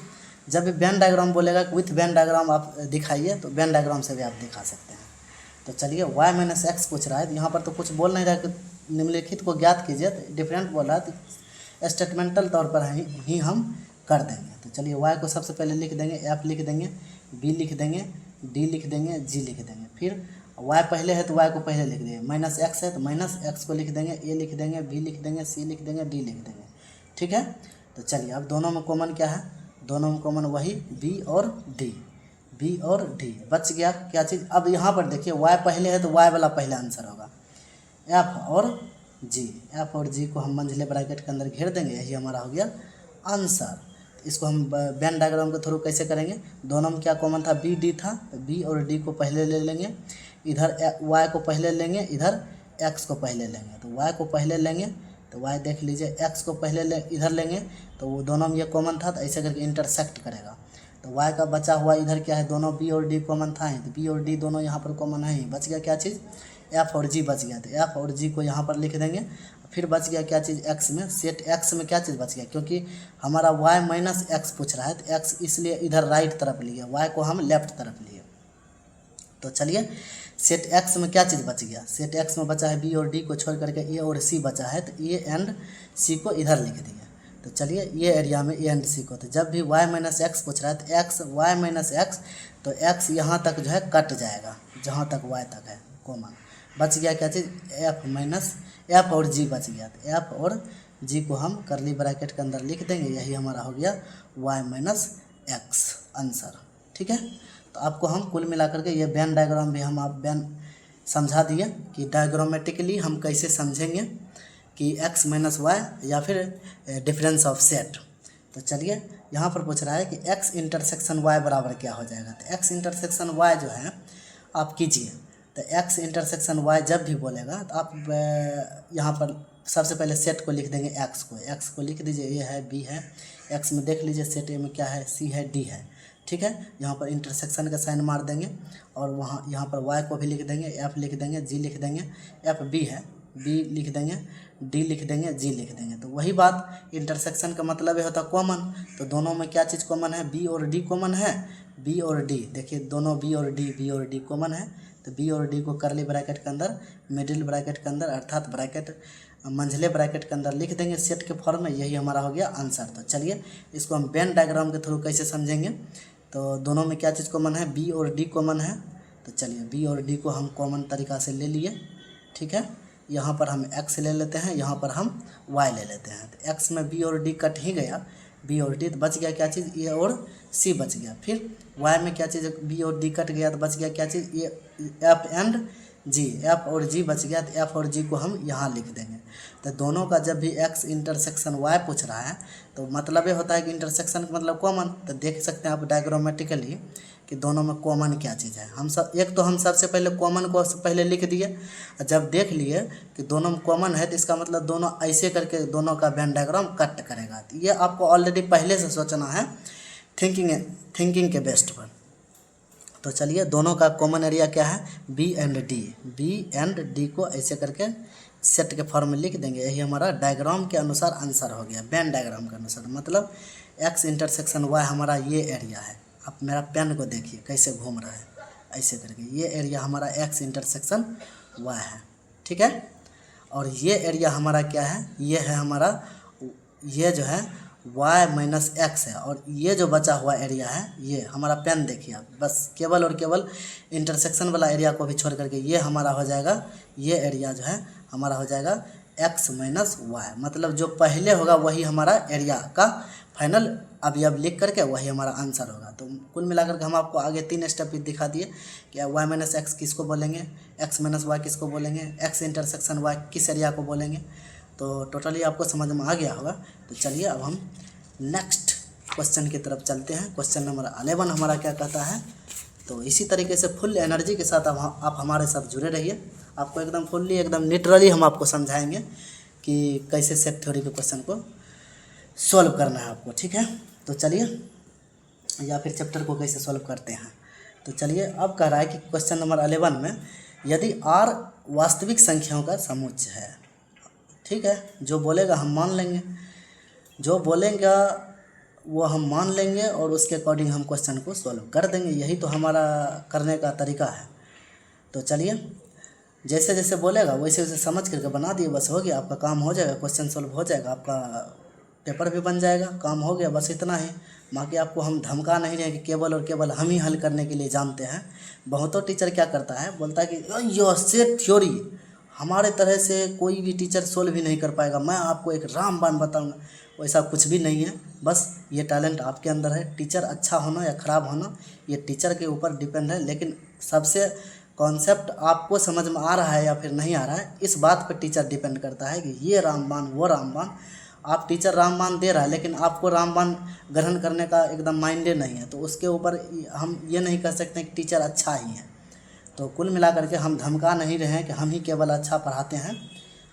Speaker 1: जब भी वेन डायग्राम बोलेगा विथ वेन डायग्राम आप दिखाइए, तो वेन डायग्राम से भी आप दिखा सकते हैं। तो चलिए वाई माइनस एक्स पूछ रहा है, तो यहाँ पर तो कुछ बोल नहीं रहा कि निम्नलिखित को ज्ञात कीजिए, तो डिफरेंट बोल रहा है, तो स्टेटमेंटल तौर पर ही हम कर देंगे। तो चलिए वाई को सबसे पहले लिख देंगे, एफ लिख देंगे, बी लिख देंगे, डी लिख देंगे, जी लिख देंगे, फिर वाई पहले है तो वाई को पहले लिख देंगे, माइनस एक्स है तो माइनस एक्स को लिख देंगे, ए लिख देंगे, बी लिख देंगे, सी लिख देंगे, डी लिख देंगे, ठीक है। तो चलिए अब दोनों में कॉमन क्या है, दोनों में कॉमन वही बी और डी बच गया क्या चीज़। अब यहाँ पर देखिए वाई पहले है तो वाई वाला पहले आंसर होगा, एफ और जी को हम मंझले ब्रैकेट के अंदर घेर देंगे, यही हमारा हो गया आंसर। इसको हम वेन डायग्राम के थ्रू कैसे करेंगे, दोनों में क्या कॉमन था, बी डी था, तो बी और डी को पहले ले लेंगे, इधर वाई को पहले लेंगे, इधर एक्स को पहले लेंगे। तो वाई को पहले लेंगे तो वाई देख लीजिए, एक्स को पहले इधर लेंगे, तो वो दोनों में ये कॉमन था, तो ऐसे करके इंटरसेक्ट करेगा। तो वाई का बचा हुआ इधर क्या है, दोनों बी और डी कॉमन था ही, तो बी और डी दोनों यहाँ पर कॉमन है ही, बच गया क्या चीज़, एफ और जी बच गया। तो एफ और जी को यहाँ पर लिख देंगे, फिर बच गया क्या चीज़ एक्स में, सेट एक्स में क्या चीज़ बच गया, क्योंकि हमारा वाई माइनस एक्स पूछ रहा है, तो एक्स इसलिए इधर राइट तरफ लिए, वाई को हम लेफ्ट तरफ लिए। तो चलिए सेट एक्स में क्या चीज़ बच गया, सेट एक्स में बचा है बी और डी को छोड़ करके ए और सी बचा है, तो ए एंड सी को इधर लिख दिया। तो चलिए ये एरिया में ए एंड सी को, तो जब भी वाई माइनस एक्स पूछ रहा है तो एक्स वाई माइनस एक्स, तो एक्स यहाँ तक जो है कट जाएगा, जहाँ तक वाई तक है कॉमन, बच गया क्या चीज़, एफ और जी बच गया। तो एफ और जी को हम करली ब्रैकेट के अंदर लिख देंगे, यही हमारा हो गया वाई माइनस एक्स आंसर, ठीक है। तो आपको हम कुल मिलाकर के ये वेन डायग्राम भी हम आप वेन समझा दिए कि डायग्रामेटिकली हम कैसे समझेंगे कि एक्स माइनस वाई या फिर डिफरेंस ऑफ सेट। तो चलिए यहाँ पर पूछ रहा है कि एक्स इंटरसेक्शन वाई बराबर क्या हो जाएगा। तो एक्स इंटरसेक्शन वाई जो है आप कीजिए, तो एक्स इंटरसेक्शन वाई जब भी बोलेगा तो आप यहाँ पर सबसे पहले सेट को लिख देंगे, एक्स को लिख दीजिए, ए है बी है, एक्स में देख लीजिए सेट ए में क्या है, सी है डी है, ठीक है। यहाँ पर इंटरसेक्शन का साइन मार देंगे और वहाँ यहाँ पर y को भी लिख देंगे, f लिख देंगे, g लिख देंगे, f b है, b लिख देंगे, d लिख देंगे, g लिख देंगे। तो वही बात, इंटरसेक्शन का मतलब ये होता है कॉमन। तो दोनों में क्या चीज़ कॉमन है, b और d कॉमन है, b और d, देखिए दोनों b और d कॉमन है। तो b और d को करली ब्रैकेट के अंदर, मिडिल ब्रैकेट के अंदर अर्थात ब्रैकेट मंझले ब्रैकेट के अंदर लिख देंगे सेट के फॉर्म में। यही हमारा हो गया आंसर। तो चलिए इसको हम वेन डायग्राम के थ्रू कैसे समझेंगे। तो दोनों में क्या चीज़ कॉमन है, बी और डी कॉमन है। तो चलिए बी और डी को हम कॉमन तरीक़ा से ले लिए, ठीक है। यहाँ पर हम x ले लेते हैं, यहाँ पर हम y ले लेते हैं। तो x में b और d कट ही गया, b और d, तो बच गया क्या चीज़, a और c बच गया। फिर y में क्या चीज़, b और d कट गया तो बच गया क्या चीज़, ये f एंड g, f और g बच गया। तो f और g को हम यहाँ लिख देंगे। तो दोनों का जब भी x इंटरसेक्शन y पूछ रहा है तो मतलब ये होता है कि इंटरसेक्शन का मतलब कॉमन। तो देख सकते हैं आप डायग्रामेटिकली कि दोनों में कॉमन क्या चीज़ है। हम सब एक तो हम सबसे पहले कॉमन को पहले लिख दिए, जब देख लिए कि दोनों में कॉमन है तो इसका मतलब दोनों ऐसे करके दोनों का वेन डायग्राम कट करेगा। तो ये आपको ऑलरेडी पहले से सोचना है थिंकिंग के बेस्ट पर। तो चलिए दोनों का कॉमन एरिया क्या है, बी एंड डी को ऐसे करके सेट के फॉर्म में लिख देंगे। यही हमारा डायग्राम के अनुसार आंसर हो गया, वेन डायग्राम के अनुसार। मतलब एक्स इंटरसेक्शन वाई हमारा ये एरिया है। आप मेरा पेन को देखिए कैसे घूम रहा है, ऐसे करके ये एरिया हमारा एक्स इंटरसेक्शन वाई है, ठीक है। और ये एरिया हमारा क्या है, ये है हमारा, ये जो है y माइनस एक्स है। और ये जो बचा हुआ एरिया है, ये हमारा पेन देखिए आप, बस केवल और केवल इंटरसेक्शन वाला एरिया को भी छोड़ करके ये हमारा हो जाएगा, ये एरिया जो है हमारा हो जाएगा x माइनस वाई। मतलब जो पहले होगा वही हमारा एरिया का फाइनल अब लिख करके वही हमारा आंसर होगा। तो कुल मिलाकर के हम आपको आगे 3 स्टेप दिखा दिए कि y माइनस एक्स किसको बोलेंगे, x माइनस वाई किसको बोलेंगे, x इंटरसेक्शन y किस एरिया को बोलेंगे। तो टोटली आपको समझ में आ गया होगा। तो चलिए अब हम नेक्स्ट क्वेश्चन की तरफ चलते हैं। क्वेश्चन नंबर 11 हमारा क्या कहता है। तो इसी तरीके से फुल एनर्जी के साथ आप हमारे साथ जुड़े रहिए। आपको एकदम फुल्ली एकदम लिटरली हम आपको समझाएंगे कि कैसे सेट थ्योरी के क्वेश्चन को सॉल्व करना है आपको, ठीक है। तो चलिए, या फिर चैप्टर को कैसे सॉल्व करते हैं। तो चलिए अब कह रहा है कि क्वेश्चन नंबर 11 में यदि r वास्तविक संख्याओं का समुच्चय है, ठीक है, जो बोलेगा हम मान लेंगे, जो बोलेगा वो हम मान लेंगे और उसके अकॉर्डिंग हम क्वेश्चन को सॉल्व कर देंगे। यही तो हमारा करने का तरीका है। तो चलिए जैसे जैसे बोलेगा वैसे वैसे समझ करके बना दिए, बस हो गया, आपका काम हो जाएगा, क्वेश्चन सॉल्व हो जाएगा, आपका पेपर भी बन जाएगा, काम हो गया, बस इतना ही। बाकी आपको हम धमका नहीं रहे कि केवल और केवल हम ही हल करने के लिए जानते हैं। बहुतों टीचर क्या करता है, बोलता है कि यो सेट थ्योरी हमारे तरह से कोई भी टीचर सोल्व भी नहीं कर पाएगा, मैं आपको एक रामबाण बताऊंगा। वैसा कुछ भी नहीं है, बस ये टैलेंट आपके अंदर है। टीचर अच्छा होना या ख़राब होना ये टीचर के ऊपर डिपेंड है, लेकिन सबसे कॉन्सेप्ट आपको समझ में आ रहा है या फिर नहीं आ रहा है, इस बात पर टीचर डिपेंड करता है कि ये रामबाण वो रामबाण। आप टीचर रामबाण दे रहा है लेकिन आपको रामबाण ग्रहण करने का एकदम माइंडे नहीं है, तो उसके ऊपर हम ये नहीं कह सकते कि टीचर अच्छा ही है। तो कुल मिलाकर के हम धमका नहीं रहे हैं कि हम ही केवल अच्छा पढ़ाते हैं।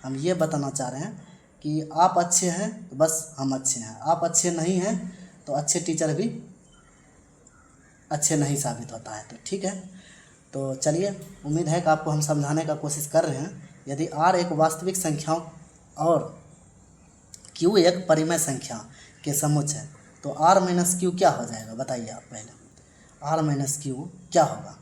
Speaker 1: हम ये बताना चाह रहे हैं कि आप अच्छे हैं तो बस हम अच्छे हैं, आप अच्छे नहीं हैं तो अच्छे टीचर भी अच्छे नहीं साबित होता है। तो ठीक है, तो चलिए, उम्मीद है कि आपको हम समझाने का कोशिश कर रहे हैं। यदि r एक वास्तविक संख्याओं और q एक परिमेय संख्या के समुच्चय है तो r माइनस क्यू क्या हो जाएगा, बताइए आप पहले। r माइनस क्यू क्या होगा।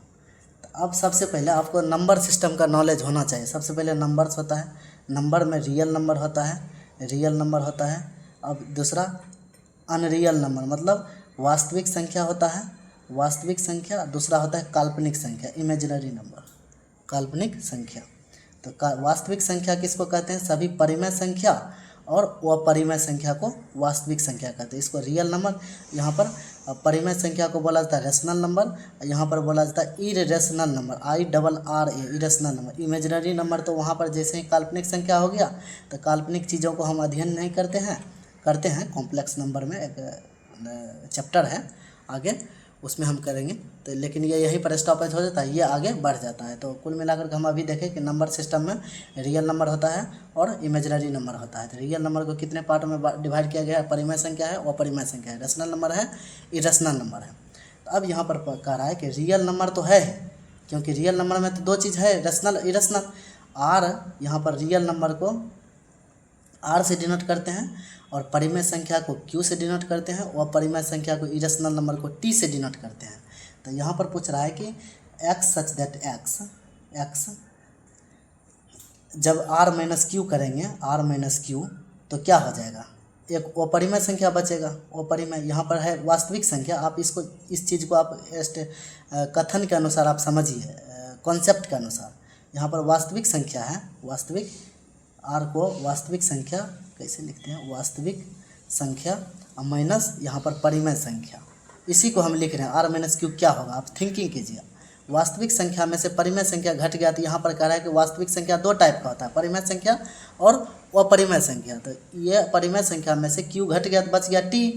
Speaker 1: अब सबसे पहले आपको नंबर सिस्टम का नॉलेज होना चाहिए। सबसे पहले नंबर्स होता है, नंबर में रियल नंबर होता है, रियल नंबर होता है। अब दूसरा अनरियल नंबर मतलब वास्तविक संख्या होता है, वास्तविक संख्या। दूसरा होता है काल्पनिक संख्या, इमेजिनरी नंबर, काल्पनिक संख्या। तो वास्तविक संख्या किसको कहते हैं, सभी परिमेय संख्या और अपरिमेय संख्या को वास्तविक संख्या कहते हैं। इसको रियल नंबर, यहाँ पर परिमेय संख्या को बोला जाता है रेशनल नंबर, यहाँ पर बोला जाता है irrational number, IRRA, irrational number. Imaginary number तो वहाँ पर जैसे ही काल्पनिक संख्या हो गया तो काल्पनिक चीज़ों को हम अध्ययन नहीं करते हैं कॉम्प्लेक्स नंबर में एक चैप्टर है आगे, उसमें हम करेंगे। तो लेकिन ये यहीं पर स्टॉपेज हो जाता है, ये आगे बढ़ जाता है। तो कुल मिलाकर के हम अभी देखें कि नंबर सिस्टम में रियल नंबर होता है और इमेजिनरी नंबर होता है। तो रियल नंबर को कितने पार्ट में डिवाइड किया गया है, परिमेय संख्या है, अपरिमेय संख्या है, रेशनल नंबर है, इरेशनल नंबर है। तो अब यहाँ पर कह रहा है कि रियल नंबर तो है ही, क्योंकि रियल नंबर में तो दो चीज़ है, रेशनल इरेशनल। आर यहाँ पर रियल नंबर को आर से डिनोट करते हैं और परिमेय संख्या को क्यू से डिनोट करते हैं और परिमेय संख्या को इरेशनल नंबर को टी से डिनोट करते हैं। तो यहाँ पर पूछ रहा है कि एक्स सच दैट एक्स जब आर माइनस क्यू करेंगे, आर माइनस क्यू, तो क्या हो जाएगा, एक अपरिमेय संख्या बचेगा। अपरिमेय यहाँ पर है वास्तविक संख्या। आप इसको, इस चीज़ को आप कथन के अनुसार आप समझिए, कॉन्सेप्ट के अनुसार। यहाँ पर वास्तविक संख्या है, वास्तविक, आर को वास्तविक संख्या कैसे लिखते हैं, वास्तविक संख्या माइनस यहाँ पर परिमेय संख्या, इसी को हम लिख रहे हैं। आर माइनस क्यू क्या होगा, आप थिंकिंग कीजिए। वास्तविक संख्या में से परिमेय संख्या घट गया, तो यहाँ पर कह रहा है कि वास्तविक संख्या दो टाइप का होता है, परिमेय संख्या और अपरिमेय संख्या। तो ये परिमेय संख्या में से क्यू घट गया तो बच गया टी,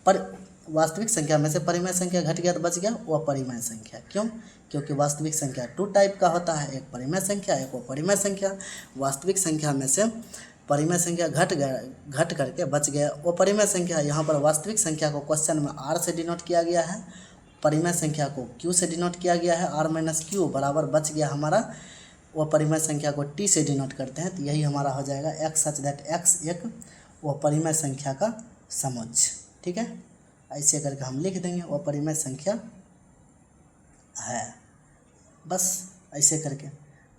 Speaker 1: पर वास्तविक संख्या में से परिमेय संख्या घट गया तो बच गया अपरिमेय संख्या। क्यों? क्योंकि वास्तविक संख्या टू टाइप का होता है, एक परिमेय संख्या, एक अपरिमेय संख्या। वास्तविक संख्या में से परिमेय संख्या घट करके बच गया अपरिमेय संख्या। यहाँ पर वास्तविक संख्या को क्वेश्चन में आर से डिनोट किया गया है, परिमेय संख्या को क्यू से डिनोट किया गया है। आर माइनस क्यू बराबर बच गया हमारा, वो परिमेय संख्या को टी से डिनोट करते हैं, तो यही हमारा हो जाएगा एक्स सच दैट एक्स एक वो परिमेय संख्या का समुच्चय। ठीक है, ऐसे करके हम लिख देंगे वो परिमेय संख्या है, बस ऐसे करके,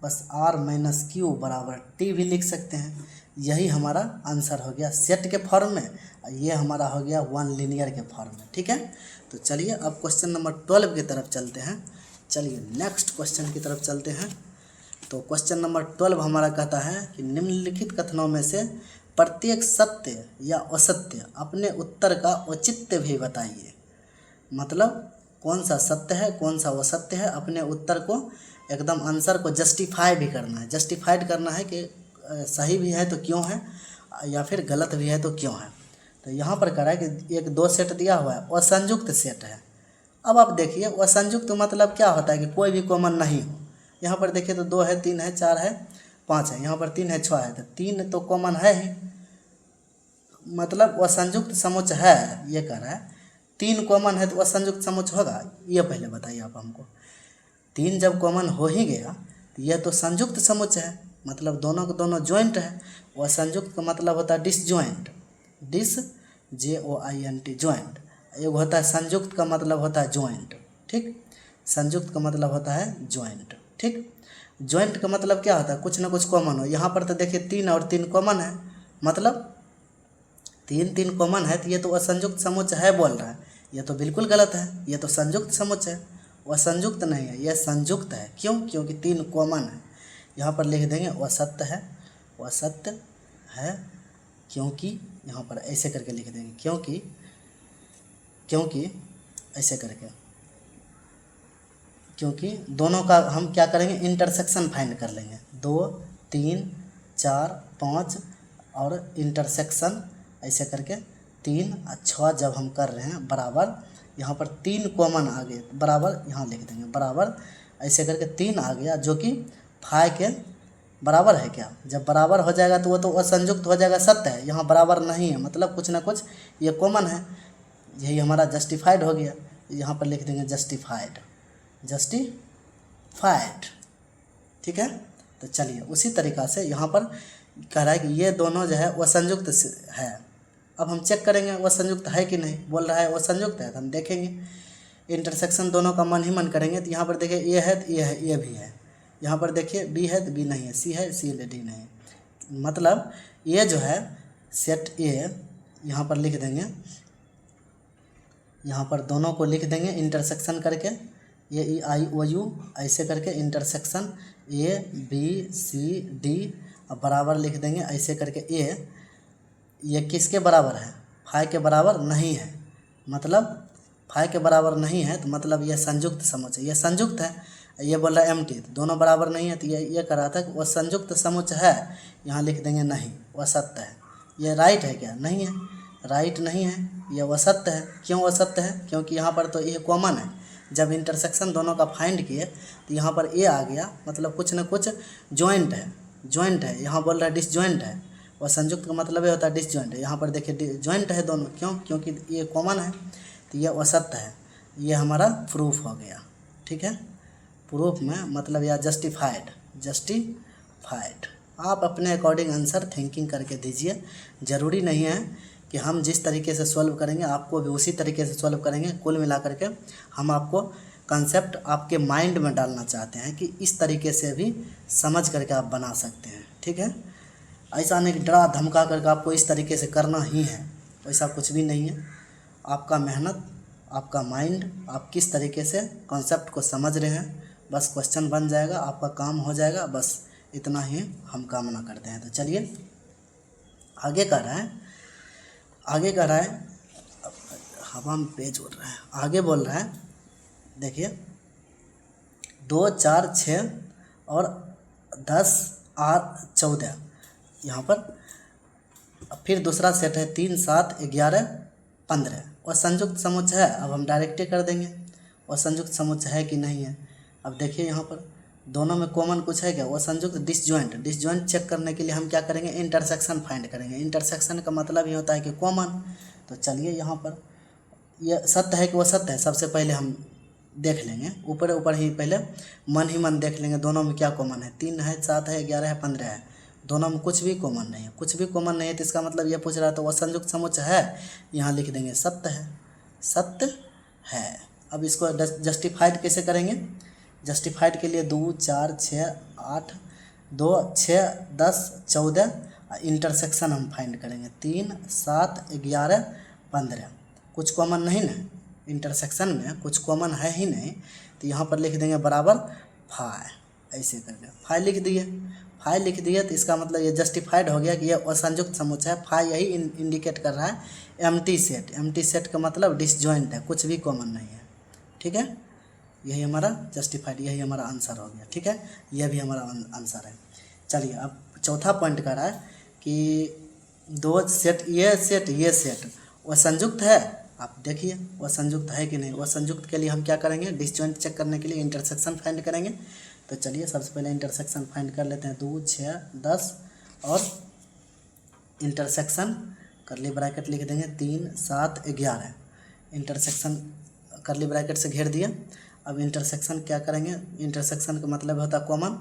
Speaker 1: बस आर माइनस क्यू बराबर टी भी लिख सकते हैं। यही हमारा आंसर हो गया सेट के फॉर्म में, ये हमारा हो गया वन लीनियर के फॉर्म में। ठीक है, तो चलिए अब क्वेश्चन नंबर 12 की तरफ चलते हैं। चलिए नेक्स्ट क्वेश्चन की तरफ चलते हैं। तो क्वेश्चन नंबर 12 हमारा कहता है कि निम्नलिखित कथनों में से प्रत्येक सत्य या असत्य अपने उत्तर का औचित्य भी बताइए। मतलब कौन सा सत्य है, कौन सा असत्य है, अपने उत्तर को एकदम आंसर को जस्टिफाई भी करना है। जस्टिफाइड करना है कि सही भी है तो क्यों है, या फिर गलत भी है तो क्यों है। तो यहाँ पर कह रहा है कि एक दो सेट दिया हुआ है, असंयुक्त सेट है। अब आप देखिए असंयुक्त मतलब क्या होता है कि कोई भी कॉमन नहीं हो। यहाँ पर देखिए तो 2 है, 3 है, 4 है, 5 है, यहाँ पर 3 है, 6 है, तो 3 तो कॉमन है ही, मतलब असंयुक्त समुच्चय है। ये कह रहा है 3 कॉमन है तो असंयुक्त समुच्चय होगा, ये पहले बताइए आप हमको। 3 जब कॉमन हो ही गया तो यह तो संयुक्त समुच्चय है, मतलब दोनों के दोनों ज्वाइंट है। असंयुक्त का मतलब होता है डिसजॉइंट, डिस JOINT ज्वाइंट। एक होता है संयुक्त का मतलब होता है ज्वाइंट। ठीक, संयुक्त का मतलब होता है ज्वाइंट। ठीक, ज्वाइंट का मतलब क्या होता है, कुछ ना कुछ कॉमन हो। यहाँ पर तो देखिए 3 और 3 कॉमन है, मतलब 3 कॉमन है, तो ये तो असंयुक्त समुच्चय है बोल रहा है। ये तो बिल्कुल गलत है, ये तो संयुक्त समुच्चय है, असंयुक्त नहीं है, यह संयुक्त है। क्यों? क्योंकि 3 कॉमन है। यहाँ पर लिख देंगे असत्य है, असत्य है, क्योंकि यहाँ पर ऐसे करके लिख देंगे, क्योंकि ऐसे करके, क्योंकि दोनों का हम क्या करेंगे, इंटरसेक्शन फाइंड कर लेंगे। 2 3 4 5 और इंटरसेक्शन ऐसे करके 3 और 6 जब हम कर रहे हैं बराबर, यहाँ पर 3 कॉमन आ गए बराबर, यहाँ लिख देंगे बराबर, ऐसे करके 3 आ गया जो कि 5 के बराबर है। क्या जब बराबर हो जाएगा तो वो तो असंयुक्त हो जाएगा, सत्य है। यहाँ बराबर नहीं है, मतलब कुछ ना कुछ ये कॉमन है, यही हमारा जस्टिफाइड हो गया। यहाँ पर लिख देंगे जस्टिफाइड, जस्टिफाइड। ठीक है, तो चलिए उसी तरीक़ा से यहाँ पर कह रहा है कि ये दोनों जो है वो संयुक्त है। अब हम चेक करेंगे वो संयुक्त है कि नहीं। बोल रहा है वो संयुक्त है तो हम देखेंगे, इंटरसेक्शन दोनों का मन ही मन करेंगे। तो यहाँ पर देखिए ए है तो ए है, ए भी है। यहाँ पर देखिए बी है तो बी नहीं है, सी है, सी डी नहीं। मतलब ये जो है सेट ए, यहाँ पर लिख देंगे, यहाँ पर दोनों को लिख देंगे इंटरसेक्शन करके, ये EIOU ऐसे करके इंटरसेक्शन ABCD अब बराबर लिख देंगे ऐसे करके A। ये किसके बराबर है, 5 के बराबर नहीं है, मतलब 5 के बराबर नहीं है तो मतलब ये संयुक्त समुच्चय, ये संयुक्त है। ये बोल रहा है एम्प्टी, तो दोनों बराबर नहीं है, तो ये कह रहा था कि वह संयुक्त समुच्चय है। यहाँ लिख देंगे नहीं, वह सत्य है। ये राइट है क्या? नहीं है, राइट नहीं है, यह असत्य है। क्यों असत्य है? क्योंकि यहाँ पर तो ये कॉमन है। जब इंटरसेक्शन दोनों का फाइंड किए तो यहाँ पर ए आ गया, मतलब कुछ ना कुछ जॉइंट है, जॉइंट है। यहाँ बोल रहा है डिसजॉइंट है, और संयुक्त का मतलब ये होता है डिसजॉइंट है। यहाँ पर देखिए जॉइंट है दोनों, क्यों? क्योंकि ये कॉमन है, तो ये असत्य है। ये हमारा प्रूफ हो गया। ठीक है, प्रूफ में मतलब या जस्टिफाइड आप अपने अकॉर्डिंग आंसर थिंकिंग करके दीजिए। ज़रूरी नहीं है कि हम जिस तरीके से सॉल्व करेंगे आपको भी उसी तरीके से सॉल्व करेंगे। कुल मिला करके हम आपको कंसेप्ट आपके माइंड में डालना चाहते हैं कि इस तरीके से भी समझ करके आप बना सकते हैं। ठीक है, ऐसा नहीं कि डरा धमका करके आपको इस तरीके से करना ही है, ऐसा कुछ भी नहीं है। आपका मेहनत, आपका माइंड, आप किस तरीके से कॉन्सेप्ट को समझ रहे हैं, बस क्वेश्चन बन जाएगा, आपका काम हो जाएगा। बस इतना ही हम कामना करते हैं। तो चलिए आगे कर रहा है हवा में पेज उड़ रहा है। आगे बोल रहा है, देखिए 2, 4, 6 और 10, 8, 14 यहाँ पर। फिर दूसरा सेट है 3, 7, 11, 15 और संयुक्त समुच्चय है। अब हम डायरेक्ट कर देंगे और संयुक्त समुच्चय है कि नहीं है। अब देखिए यहाँ पर दोनों में कॉमन कुछ है क्या, वो संयुक्त डिसजॉइंट चेक करने के लिए हम क्या करेंगे, इंटरसेक्शन फाइंड करेंगे। इंटरसेक्शन का मतलब ये होता है कि कॉमन। तो चलिए यहाँ पर ये सत्य है कि वो सत्य है, सबसे पहले हम देख लेंगे। ऊपर ही पहले मन ही मन देख लेंगे दोनों में क्या कॉमन है। 3 है, 7 है, 11 है, 15 है, दोनों में कुछ भी कॉमन नहीं है। तो इसका मतलब ये पूछ रहा है तो वो संयुक्त समुच्चय है, यहाँ लिख देंगे सत्य है। अब इसको जस्टिफाइड कैसे करेंगे, जस्टिफाइड के लिए 2, 4, 6, 8, 2, 6, 10, 14 इंटरसेक्शन हम फाइंड करेंगे। 3, 7, 11, 15 कुछ कॉमन नहीं ना, इंटरसेक्शन में कुछ कॉमन है ही नहीं। तो यहाँ पर लिख देंगे बराबर फाइव। ऐसे करके फाइव लिख दिए तो इसका मतलब ये जस्टिफाइड हो गया कि ये असंयुक्त समुच्चय है। फाइव यही इंडिकेट कर रहा है एम्प्टी सेट का मतलब डिसजॉइंट है, कुछ भी कॉमन नहीं है। ठीक है, यही हमारा जस्टिफाइड, यही हमारा आंसर हो गया। ठीक है, यह भी हमारा आंसर है। चलिए अब चौथा पॉइंट कर रहा है कि 2 सेट ये सेट वो संयुक्त है। आप देखिए वो संयुक्त है कि नहीं। वो संयुक्त के लिए हम क्या करेंगे, डिसजॉइंट चेक करने के लिए इंटरसेक्शन फाइंड करेंगे। तो चलिए सबसे पहले इंटरसेक्शन फाइंड कर लेते हैं। 2, 6, 10 और इंटरसेक्शन कर्ली ब्रैकेट लिख देंगे 3, 7, 11 इंटरसेक्शन कर्ली ब्रैकेट से घेर दिया। अब इंटरसेक्शन क्या करेंगे, इंटरसेक्शन का मतलब होता है कॉमन।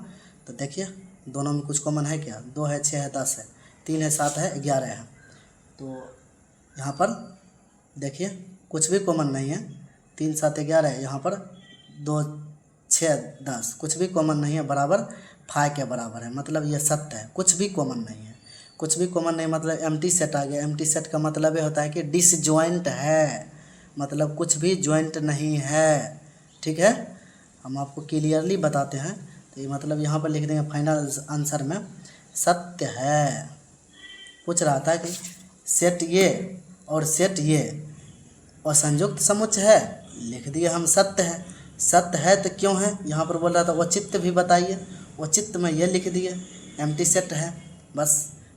Speaker 1: तो देखिए दोनों में कुछ कॉमन है क्या, 2 है, 6 है, 10 है, 3 है, 7 है, 11 है। तो यहाँ पर देखिए कुछ भी कॉमन नहीं है। 3, 7, 11 है, यहाँ पर 2, 6, 10 कुछ भी कॉमन नहीं है, बराबर 5 के बराबर है। मतलब ये सत्य है, कुछ भी कॉमन नहीं है। कुछ भी कॉमन नहीं मतलब एम्प्टी सेट आ गया। एम्प्टी सेट का मतलब ये होता है कि डिसजॉइंट है, मतलब कुछ भी जॉइंट नहीं है। ठीक है, हम आपको क्लियरली बताते हैं। तो ये मतलब यहाँ पर लिख देंगे फाइनल आंसर में सत्य है। पूछ रहा था कि सेट ये और सेट ये और संयुक्त समुच्चय है, लिख दिए हम सत्य है तो क्यों है। यहाँ पर बोल रहा था वो चित्त भी बताइए, वो चित्त में ये लिख दिए एम्प्टी सेट है। बस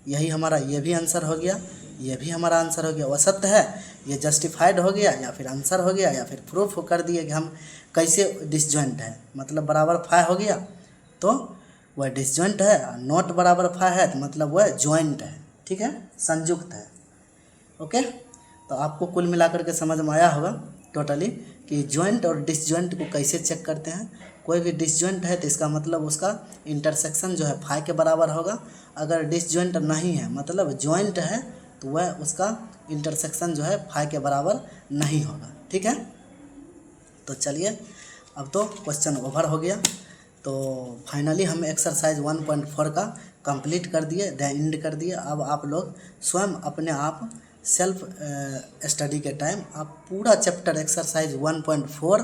Speaker 1: यही हमारा ये भी आंसर हो गया, ये भी हमारा आंसर हो गया। वो सत्य है, ये जस्टिफाइड हो गया या फिर आंसर हो गया या फिर प्रूफ कर दिए कि हम कैसे डिसजॉइंट है। मतलब बराबर 5 हो गया तो वह डिसजॉइंट है, नॉट बराबर 5 है तो मतलब वह जॉइंट है। ठीक है, संयुक्त है। ओके, तो आपको कुल मिलाकर के समझ में आया होगा टोटली कि जॉइंट और डिसजॉइंट को कैसे चेक करते हैं। कोई भी डिसजॉइंट है तो इसका मतलब उसका इंटरसेक्शन जो है 5 के बराबर होगा। अगर डिसजॉइंट नहीं है मतलब जॉइंट है तो वह उसका इंटरसेक्शन जो है 5 के बराबर नहीं होगा। ठीक है, तो चलिए अब तो क्वेश्चन ओवर हो गया। तो फाइनली हम एक्सरसाइज 1.4 का कंप्लीट कर दिए, द एंड कर दिए। अब आप लोग स्वयं अपने आप सेल्फ स्टडी के टाइम आप पूरा चैप्टर एक्सरसाइज 1.4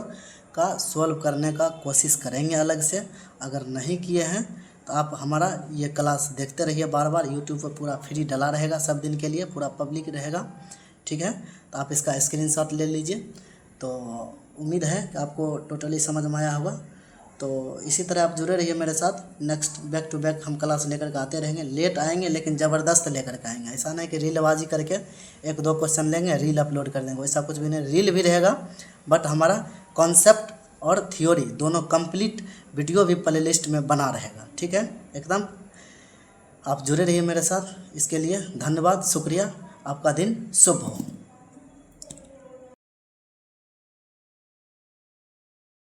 Speaker 1: का सॉल्व करने का कोशिश करेंगे अलग से। अगर नहीं किए हैं तो आप हमारा ये क्लास देखते रहिए बार बार। यूट्यूब पर पूरा फ्री डला रहेगा, सब दिन के लिए पूरा पब्लिक रहेगा। ठीक है, तो आप इसका स्क्रीनशॉट ले लीजिए। तो उम्मीद है कि आपको टोटली समझ में आया होगा। तो इसी तरह आप जुड़े रहिए मेरे साथ। नेक्स्ट बैक टू बैक हम क्लास लेकर के आते रहेंगे। लेट आएंगे लेकिन ज़बरदस्त लेकर के आएंगे। ऐसा नहीं कि रीलबाजी करके 1-2 क्वेश्चन लेंगे रील अपलोड कर देंगे, वैसा कुछ भी नहीं। रील भी रहेगा बट हमारा कॉन्सेप्ट और थ्योरी दोनों कंप्लीट वीडियो भी प्ले लिस्ट में बना रहेगा। ठीक है, एकदम आप जुड़े रहिए मेरे साथ। इसके लिए धन्यवाद, शुक्रिया। आपका दिन शुभ हो।